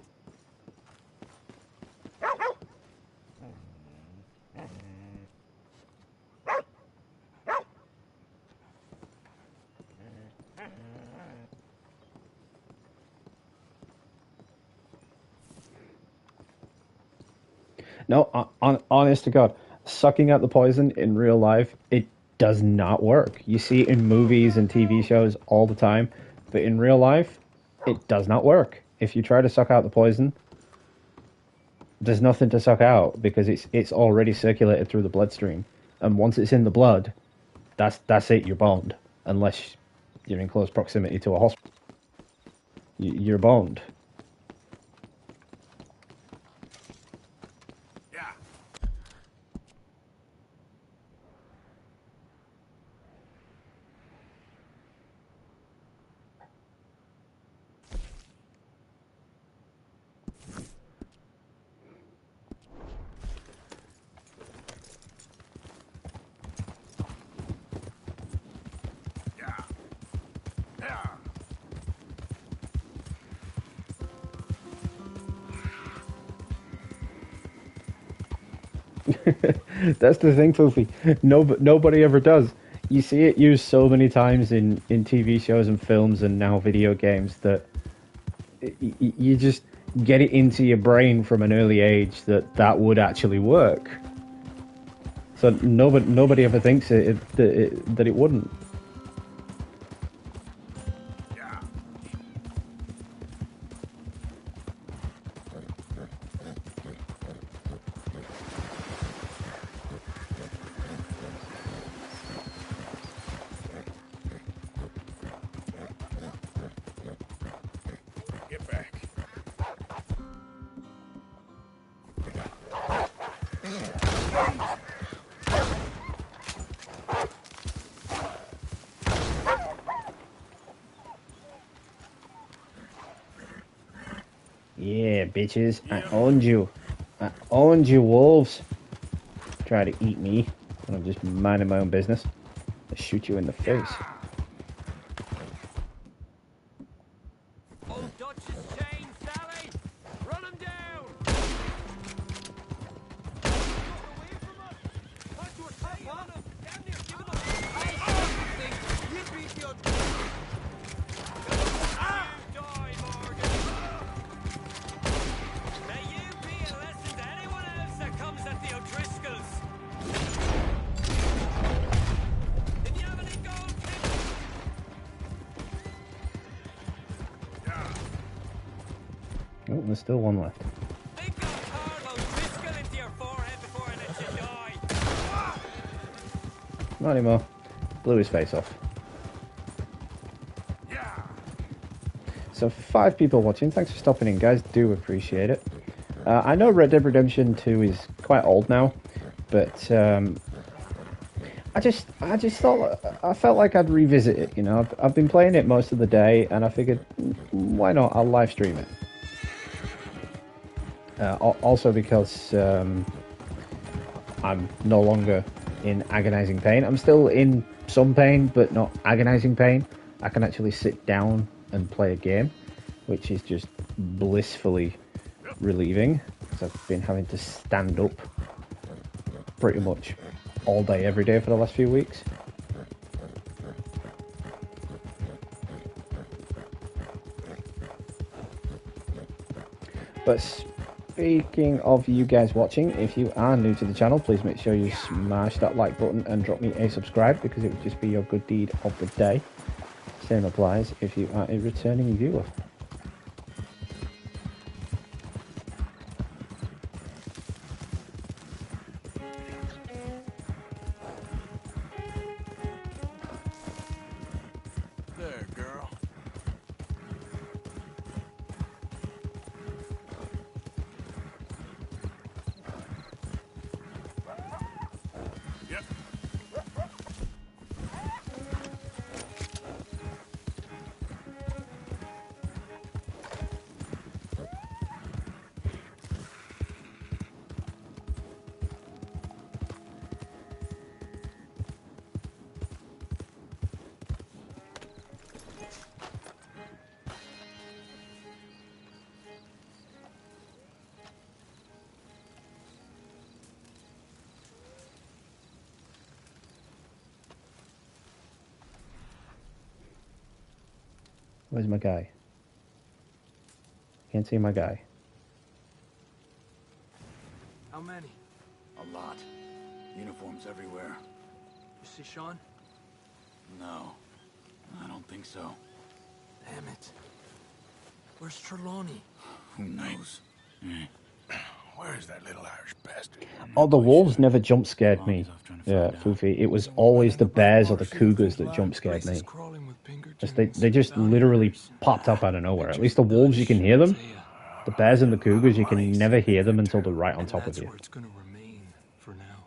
No, honest to God, sucking out the poison in real life, it does not work. You see it in movies and TV shows all the time, but in real life, it does not work. If you try to suck out the poison, there's nothing to suck out because it's already circulated through the bloodstream, and once it's in the blood, that's it. You're boned, unless you're in close proximity to a hospital. You're boned. That's the thing, Foofy. Nobody ever does. You see it used so many times in TV shows and films and now video games that you just get it into your brain from an early age that would actually work. So nobody ever thinks that it wouldn't. Get back. Yeah, bitches. I owned you. I owned you, wolves. Try to eat me when I'm just minding my own business. I shoot you in the face. Old Dutch's chain, Sally! Run him down! Away from us! Punch your top on him! Damn near giving up! You beat your... You die, Morgan! May you be a lesson to anyone else that comes at the O'Driscolls! Did you have any gold, Oh, there's still one left. Not anymore. Blew his face off. So 5 people watching. Thanks for stopping in, guys. Do appreciate it. I know Red Dead Redemption 2 is quite old now, but I just thought I felt like I'd revisit it. You know, I've been playing it most of the day, and I figured, why not? I'll live stream it. Also because I'm no longer in agonizing pain. I'm still in some pain, but not agonizing pain. I can actually sit down and play a game, which is just blissfully relieving, because I've been having to stand up pretty much all day, every day for the last few weeks. But speaking of you guys watching, if you are new to the channel, please make sure you smash that like button and drop me a subscribe, because it would just be your good deed of the day. Same applies if you are a returning viewer. There, girl. Yep. Where's my guy? Can't see my guy. How many? A lot. Uniforms everywhere. You see Sean? No, I don't think so. Damn it. Where's Trelawney? Who knows? Where's that little Irish bastard? Oh, the wolves never jump scared me. Yeah, Foofy. It was always the bears or the cougars that jump scared me. Just, they just literally popped up out of nowhere. At least the wolves, you can hear them. The bears and the cougars, you can never hear them until they're right on top of you. It's gonna remain for now.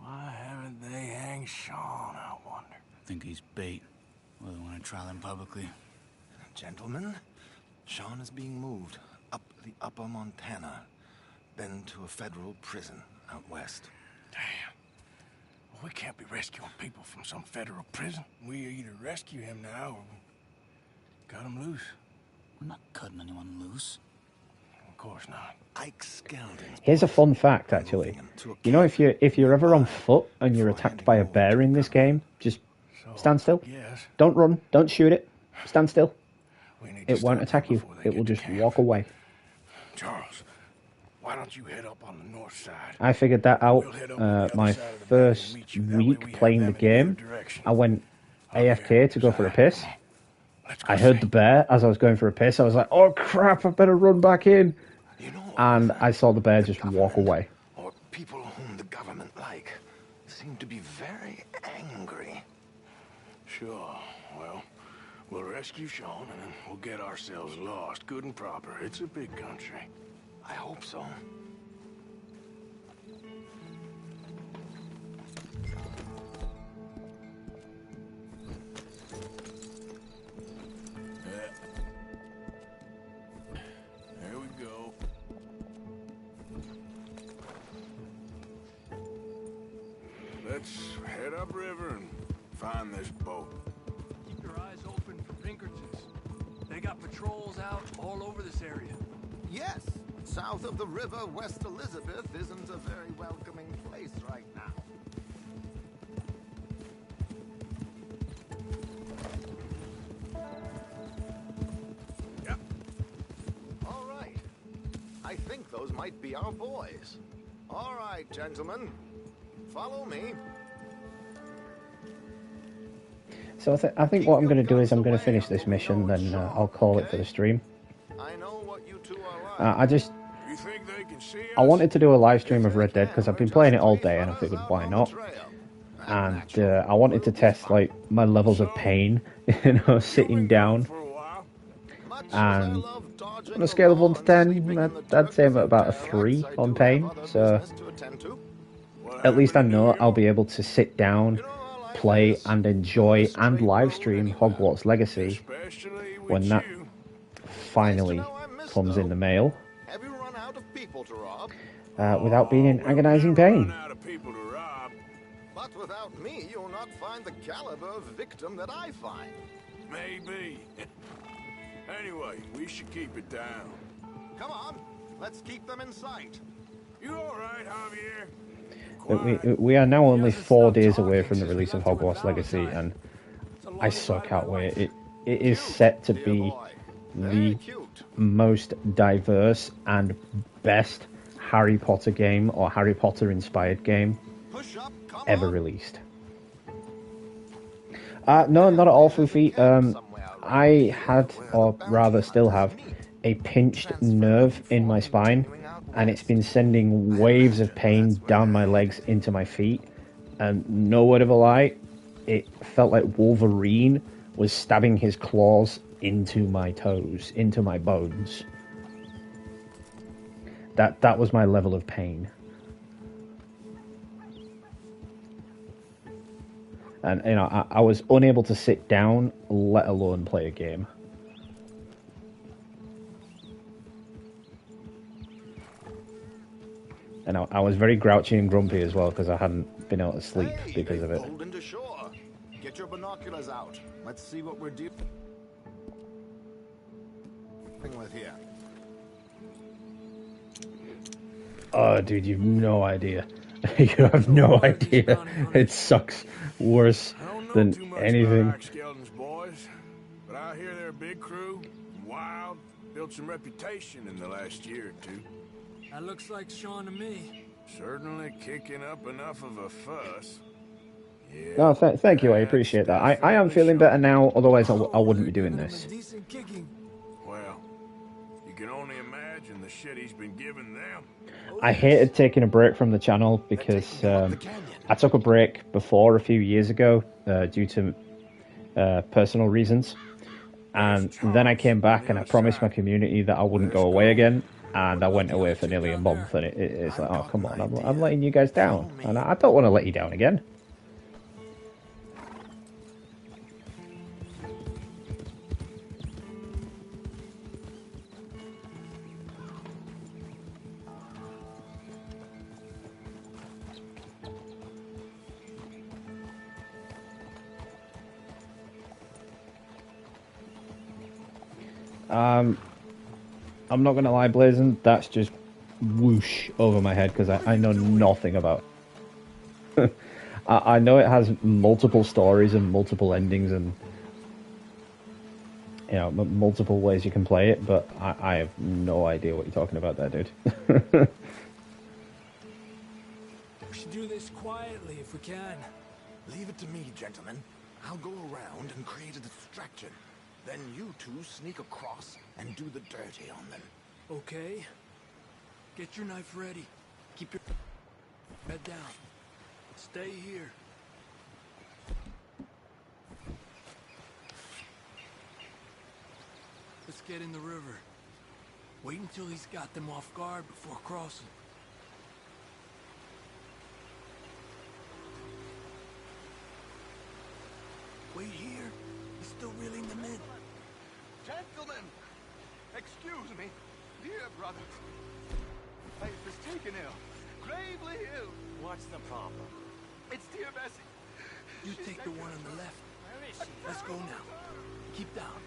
Why haven't they hanged Sean, I wonder? I think he's bait. Well, they want to trial him publicly. Gentlemen, Sean is being moved up the upper Montana, then to a federal prison out west. Damn. Well, we can't be rescuing people from some federal prison. We either rescue him now or we cut him loose. We're not cutting anyone loose. Of course not. Ike Skeldon. Here's a fun fact, actually. You know, if you're ever on foot and you're attacked by a bear in this game, just stand still. Yes. Don't run. Don't shoot it. Stand still. It won't attack you. It will just walk away. Charles, why don't you head up on the north side? I figured that out my first week playing the game. I went AFK to go for a piss. I heard the bear as I was going for a piss. I was like, oh crap, I better run back in. And I saw the bear just walk away. Or people whom the government like seem to be very angry. Sure, well, we'll rescue Sean and then we'll get ourselves lost, good and proper. It's a big country. I hope so. There we go. Let's head upriver and find this boat. Keep your eyes open for Pinkertons. They got patrols out all over this area. Yes, south of the river, West Elizabeth isn't a very welcoming place right now. Yep. All right. I think those might be our boys. All right, gentlemen. Follow me. So I think what I'm going to do is I'm going to finish this mission, then I'll call it for the stream. I know what you two are like. I wanted to do a live stream of Red Dead because I've been playing it all day and I figured why not. And I wanted to test like my levels of pain, you know, sitting down. And on a scale of 1 to 10, I'd say I'm at about a 3 on pain. So at least I know I'll be able to sit down, play and enjoy and live stream Hogwarts Legacy when that finally comes in the mail without being in agonizing pain. But without me, you'll not find the caliber of victim that I find. Maybe. Anyway, we should keep it down. Come on, let's keep them in sight. You all right, Javier? We are now only 4 days away from the release of Hogwarts Legacy, and I so can't wait. It is set to be the most diverse and best Harry Potter game or Harry Potter inspired game ever released. No, not at all, Foofy. I had, or rather still have, a pinched nerve in my spine, and it's been sending waves of pain down my legs into my feet. And no word of a lie, it felt like Wolverine was stabbing his claws into my toes, into my bones. That was my level of pain. And, you know, I was unable to sit down, let alone play a game. And I was very grouchy and grumpy as well because I hadn't been able to sleep because of it. Pulled into shore. Get your binoculars out. Let's see what we're dealing with here. Oh, dude, you've no idea. You have no idea. It sucks worse than anything. Skeldon's boys, but I hear they're a big crew, wild, built some reputation in the last year or two. That looks like Sean to me. Certainly kicking up enough of a fuss. Yeah. No, thank you. I appreciate that. I am feeling better now. Otherwise, I wouldn't be doing this. Decent kicking. Well, you can only imagine the shit he's been giving them. I hated taking a break from the channel because I took a break before a few years ago due to personal reasons. And then I came back and I promised my community that I wouldn't go away again. And I went away for nearly a month. And it's like, oh, come on, I'm letting you guys down. And I don't want to let you down again. I'm not gonna lie, Blazing, that's just whoosh over my head because I know nothing about it. I know it has multiple stories and multiple endings and multiple ways you can play it, but I have no idea what you're talking about there, dude. We should do this quietly if we can. Leave it to me, gentlemen. I'll go around and create a distraction. Then you two sneak across and do the dirty on them. Okay. Get your knife ready. Keep your head down. Stay here. Let's get in the river. Wait until he's got them off guard before crossing. Wait here. He's still reeling them in. Gentlemen! Excuse me, dear brothers. Faith is taken ill. Gravely ill. What's the problem? It's dear Bessie. You take the one on the left. Where is she? Let's go now. Keep down.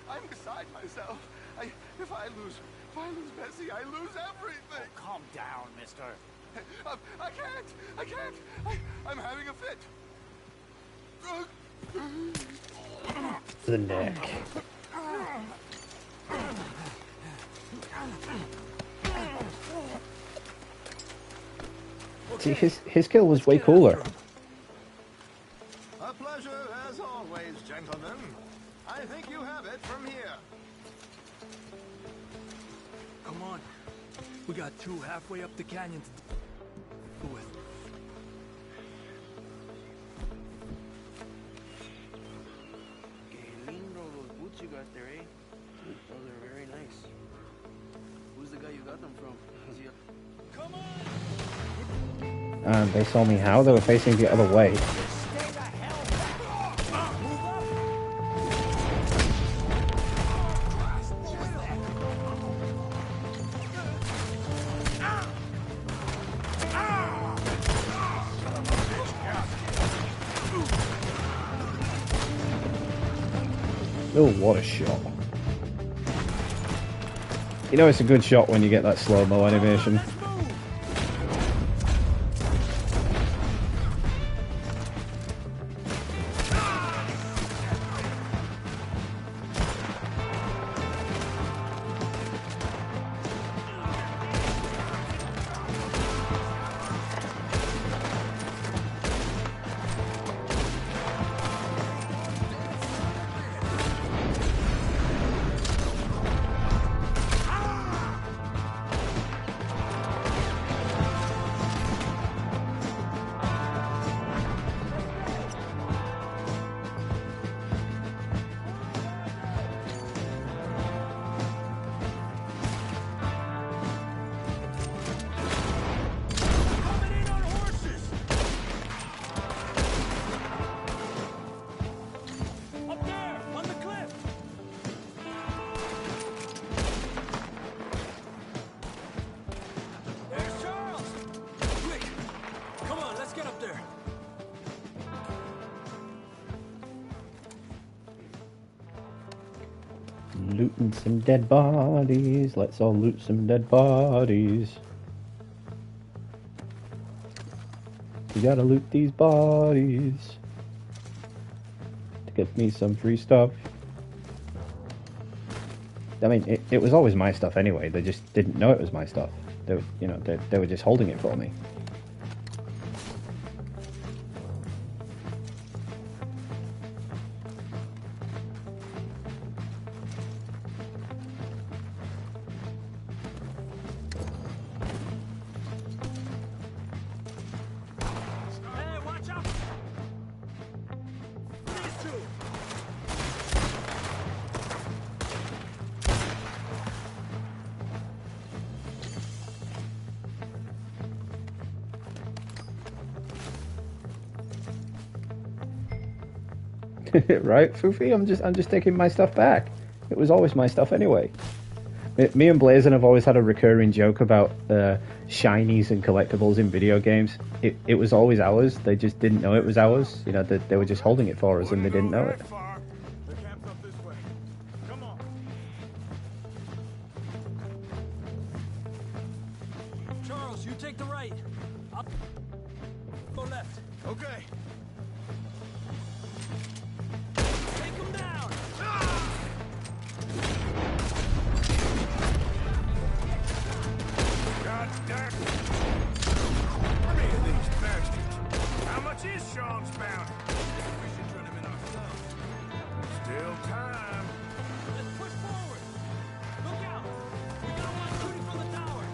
I'm beside myself. If I lose Bessie, I lose everything. Oh, calm down, mister. I can't. I'm having a fit. The neck. See, his kill was way cooler. A pleasure as always, gentlemen. I think you have it from here. Come on. We got two halfway up the canyon to go with. Que lindo those boots you got there, eh? Those are very nice. Who's the guy you got them from? Is he a... Come on! They saw me how? They were facing the other way. Oh, what a shot. You know it's a good shot when you get that slow-mo animation. Looting some dead bodies. Let's all loot some dead bodies. We gotta loot these bodies to get me some free stuff. I mean, it was always my stuff anyway. They just didn't know it was my stuff. they were just holding it for me. Hey, watch out! These two! Right, Foofy? I'm just taking my stuff back. It was always my stuff anyway. Me and Blazin have always had a recurring joke about shinies and collectibles in video games. It was always ours. They just didn't know it was ours. You know, they were just holding it for us and they didn't know it. The camp's up this way. Come on. Charles, you take the right. I'll go left. Okay. Take him down. God damn. How many of these bastards? How much is Sean's bounty? We should turn him in ourselves. Still time. Let's push forward. Look out. We got one shooting from the tower.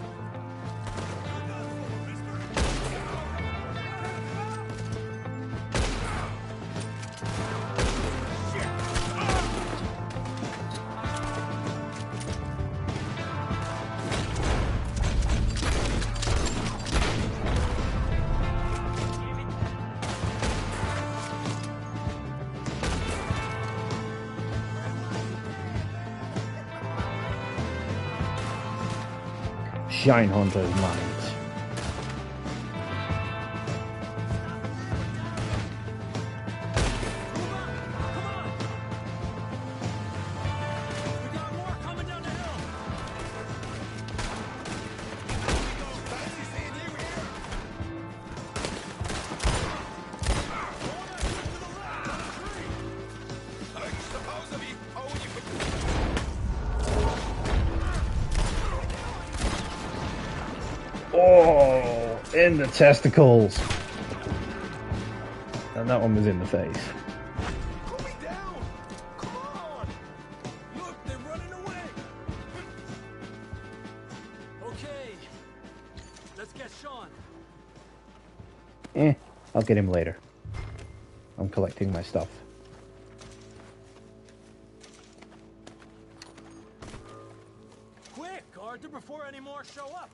Shine Hunter's mind. Oh, in the testicles. And that one was in the face. Look, they're running away. Okay. Let's get Sean. I'll get him later. I'm collecting my stuff. Quick, Arthur, before any more show up.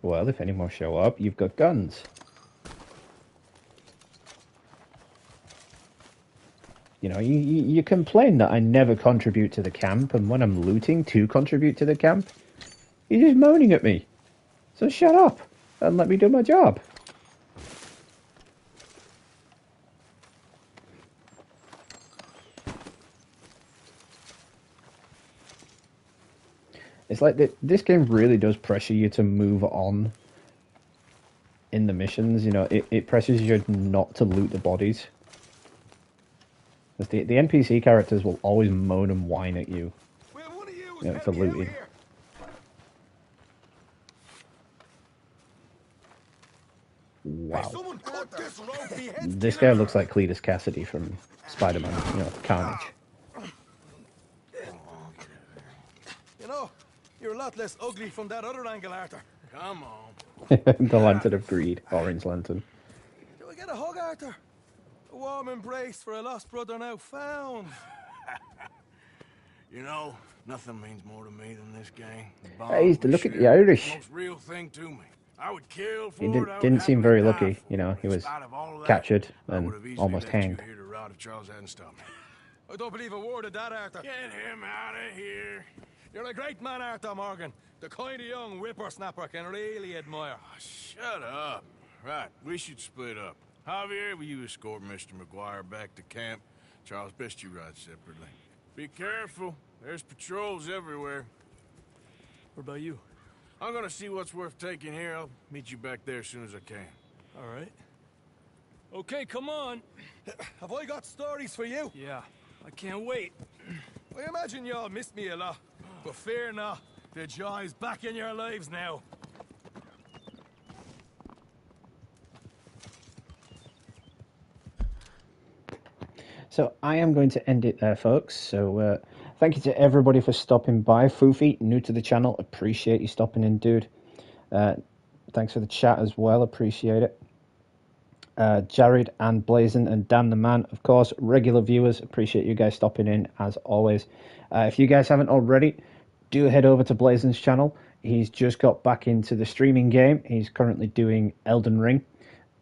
Well, if any more show up, you've got guns. You know, you complain that I never contribute to the camp, and when I'm looting to contribute to the camp, you're just moaning at me. So shut up and let me do my job. It's like this game really does pressure you to move on in the missions. You know, it pressures you not to loot the bodies. The NPC characters will always moan and whine at you, you know, for looting. Wow. This guy looks like Cletus Cassidy from Spider-Man, you know, Carnage. You know, you're a lot less ugly from that other angle, Arthur. Come on. The Lantern of Greed, Orange Lantern. Shall we get a hug, Arthur? A warm embrace for a lost brother now found. You know, nothing means more to me than this gang. Hey, look at the Irish. Most real thing to me. I would kill for He it. didn't seem very lucky, you know. He was captured and almost hanged. If Charles hadn't stopped me. I don't believe a word of that, Arthur. Get him out of here. You're a great man, Arthur Morgan. The kind of young whippersnapper can really admire. Oh, shut up. Right, we should split up. Javier, will you escort Mr. McGuire back to camp? Charles, best you ride separately. Be careful. There's patrols everywhere. What about you? I'm gonna see what's worth taking here. I'll meet you back there as soon as I can. All right. Okay, come on. Have I got stories for you? Yeah, I can't wait. I imagine y'all missed me a lot, but fear not. The joy is back in your lives now. So I am going to end it there, folks. So thank you to everybody for stopping by. Foofy, new to the channel, appreciate you stopping in, dude. Thanks for the chat as well, appreciate it. Jared and Blazon and Dan the Man, of course, regular viewers, appreciate you guys stopping in as always. If you guys haven't already, do head over to Blazon's channel. He's just got back into the streaming game. He's currently doing Elden Ring,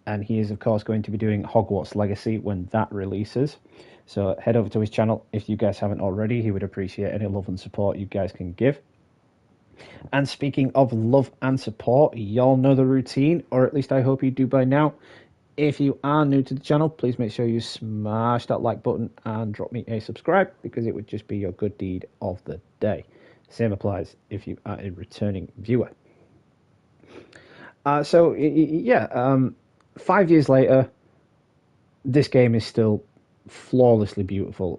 and he is of course going to be doing Hogwarts Legacy when that releases. So head over to his channel if you guys haven't already. He would appreciate any love and support you guys can give. And speaking of love and support, y'all know the routine, or at least I hope you do by now. If you are new to the channel, please make sure you smash that like button and drop me a subscribe, because it would just be your good deed of the day. Same applies if you are a returning viewer. 5 years later, this game is still flawlessly beautiful.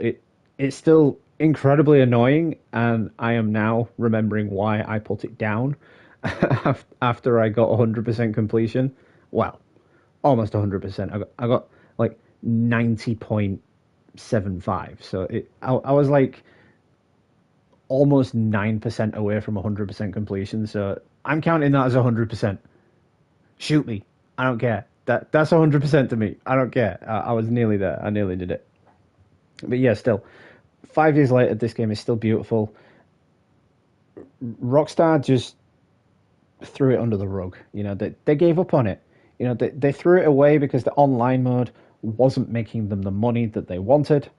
It's still incredibly annoying, and I am now remembering why I put it down after I got 100% completion. Well, almost 100%. I got like 90.75. So I was like almost 9% away from 100% completion. So I'm counting that as 100%. Shoot me. I don't care. That's 100% to me. I don't care. I was nearly there. I nearly did it. But yeah, still, 5 years later, this game is still beautiful. Rockstar just threw it under the rug. You know, they gave up on it. You know, they threw it away because the online mode wasn't making them the money that they wanted.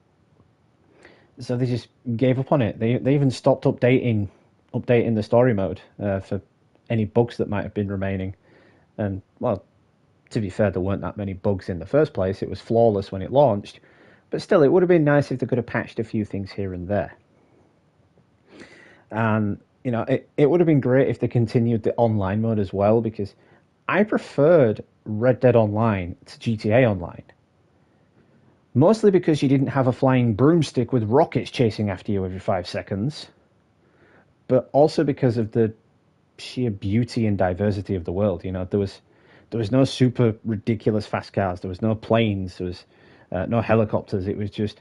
So they just gave up on it. They even stopped updating the story mode for any bugs that might have been remaining. And, well, to be fair, there weren't that many bugs in the first place. It was flawless when it launched. But still, it would have been nice if they could have patched a few things here and there. And, you know, it would have been great if they continued the online mode as well, because I preferred Red Dead Online to GTA Online. Mostly because you didn't have a flying broomstick with rockets chasing after you every 5 seconds. But also because of the sheer beauty and diversity of the world. You know, there was no super ridiculous fast cars. There was no planes. There was no helicopters. It was just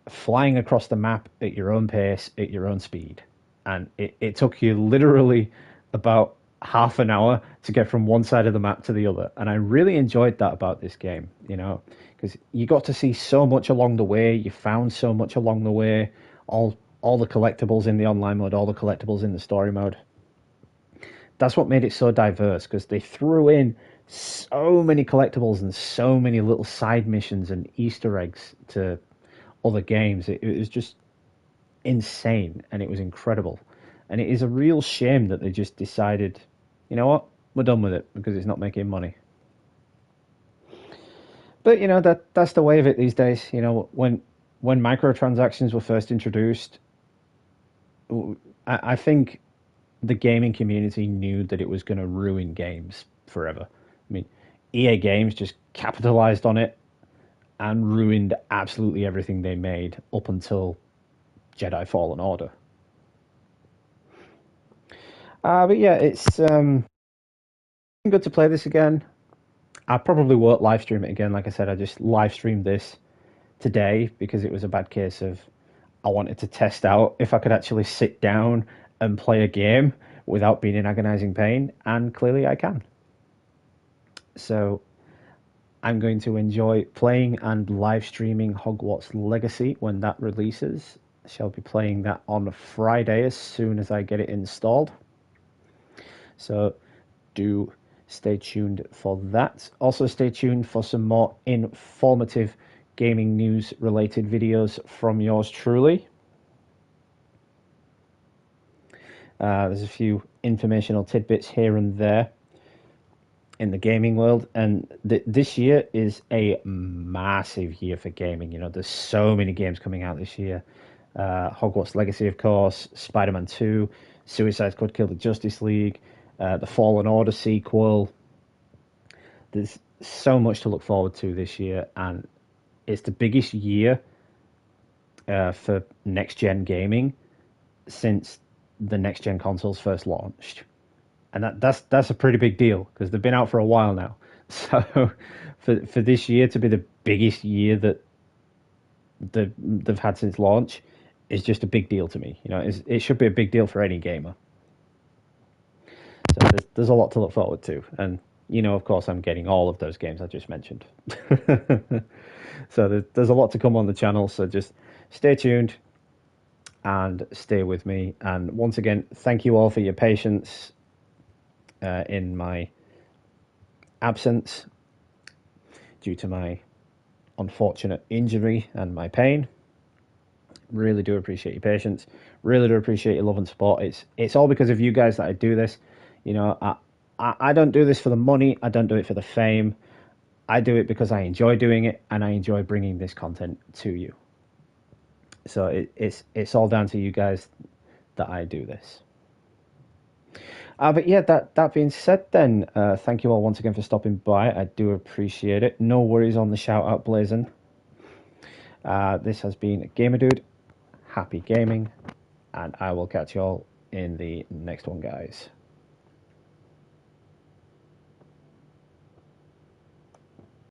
flying across the map at your own pace, at your own speed. And it took you literally about half an hour to get from one side of the map to the other. And I really enjoyed that about this game, you know, because you got to see so much along the way. You found so much along the way. All the collectibles in the online mode, all the collectibles in the story mode. That's what made it so diverse, because they threw in so many collectibles and so many little side missions and Easter eggs to other games. It was just insane, and it was incredible. And it is a real shame that they just decided, you know what, we're done with it because it's not making money. But, you know, that's the way of it these days. You know, when microtransactions were first introduced, I think the gaming community knew that it was going to ruin games forever. I mean, EA Games just capitalized on it and ruined absolutely everything they made up until Jedi Fallen Order. But yeah, it's good to play this again. I probably won't live stream it again. Like I said, I just live streamed this today because it was a bad case of I wanted to test out if I could actually sit down and play a game without being in agonizing pain, and clearly I can. So I'm going to enjoy playing and live streaming Hogwarts Legacy when that releases. I shall be playing that on Friday as soon as I get it installed. So do stay tuned for that. Also stay tuned for some more informative gaming news related videos from yours truly. There's a few informational tidbits here and there in the gaming world, and this year is a massive year for gaming. You know, there's so many games coming out this year. Hogwarts Legacy, of course, Spider-Man 2, Suicide Squad Kill the Justice League, the Fallen Order sequel. There's so much to look forward to this year, and it's the biggest year for next-gen gaming since the next gen consoles first launched, and that's a pretty big deal because they've been out for a while now. So for this year to be the biggest year that they've had since launch is just a big deal to me. You know, it should be a big deal for any gamer. So there's a lot to look forward to, and you know, of course, I'm getting all of those games I just mentioned. So there's a lot to come on the channel. So just stay tuned and stay with me. And once again, thank you all for your patience in my absence due to my unfortunate injury and my pain. Really do appreciate your patience. Really do appreciate your love and support. It's all because of you guys that I do this. You know, I don't do this for the money. I don't do it for the fame. I do it because I enjoy doing it, and I enjoy bringing this content to you. So it's all down to you guys that I do this. But yeah, that being said then, thank you all once again for stopping by. I do appreciate it. No worries on the shout out, Blazon. This has been Gamer Dude. Happy gaming, and I will catch you all in the next one, guys.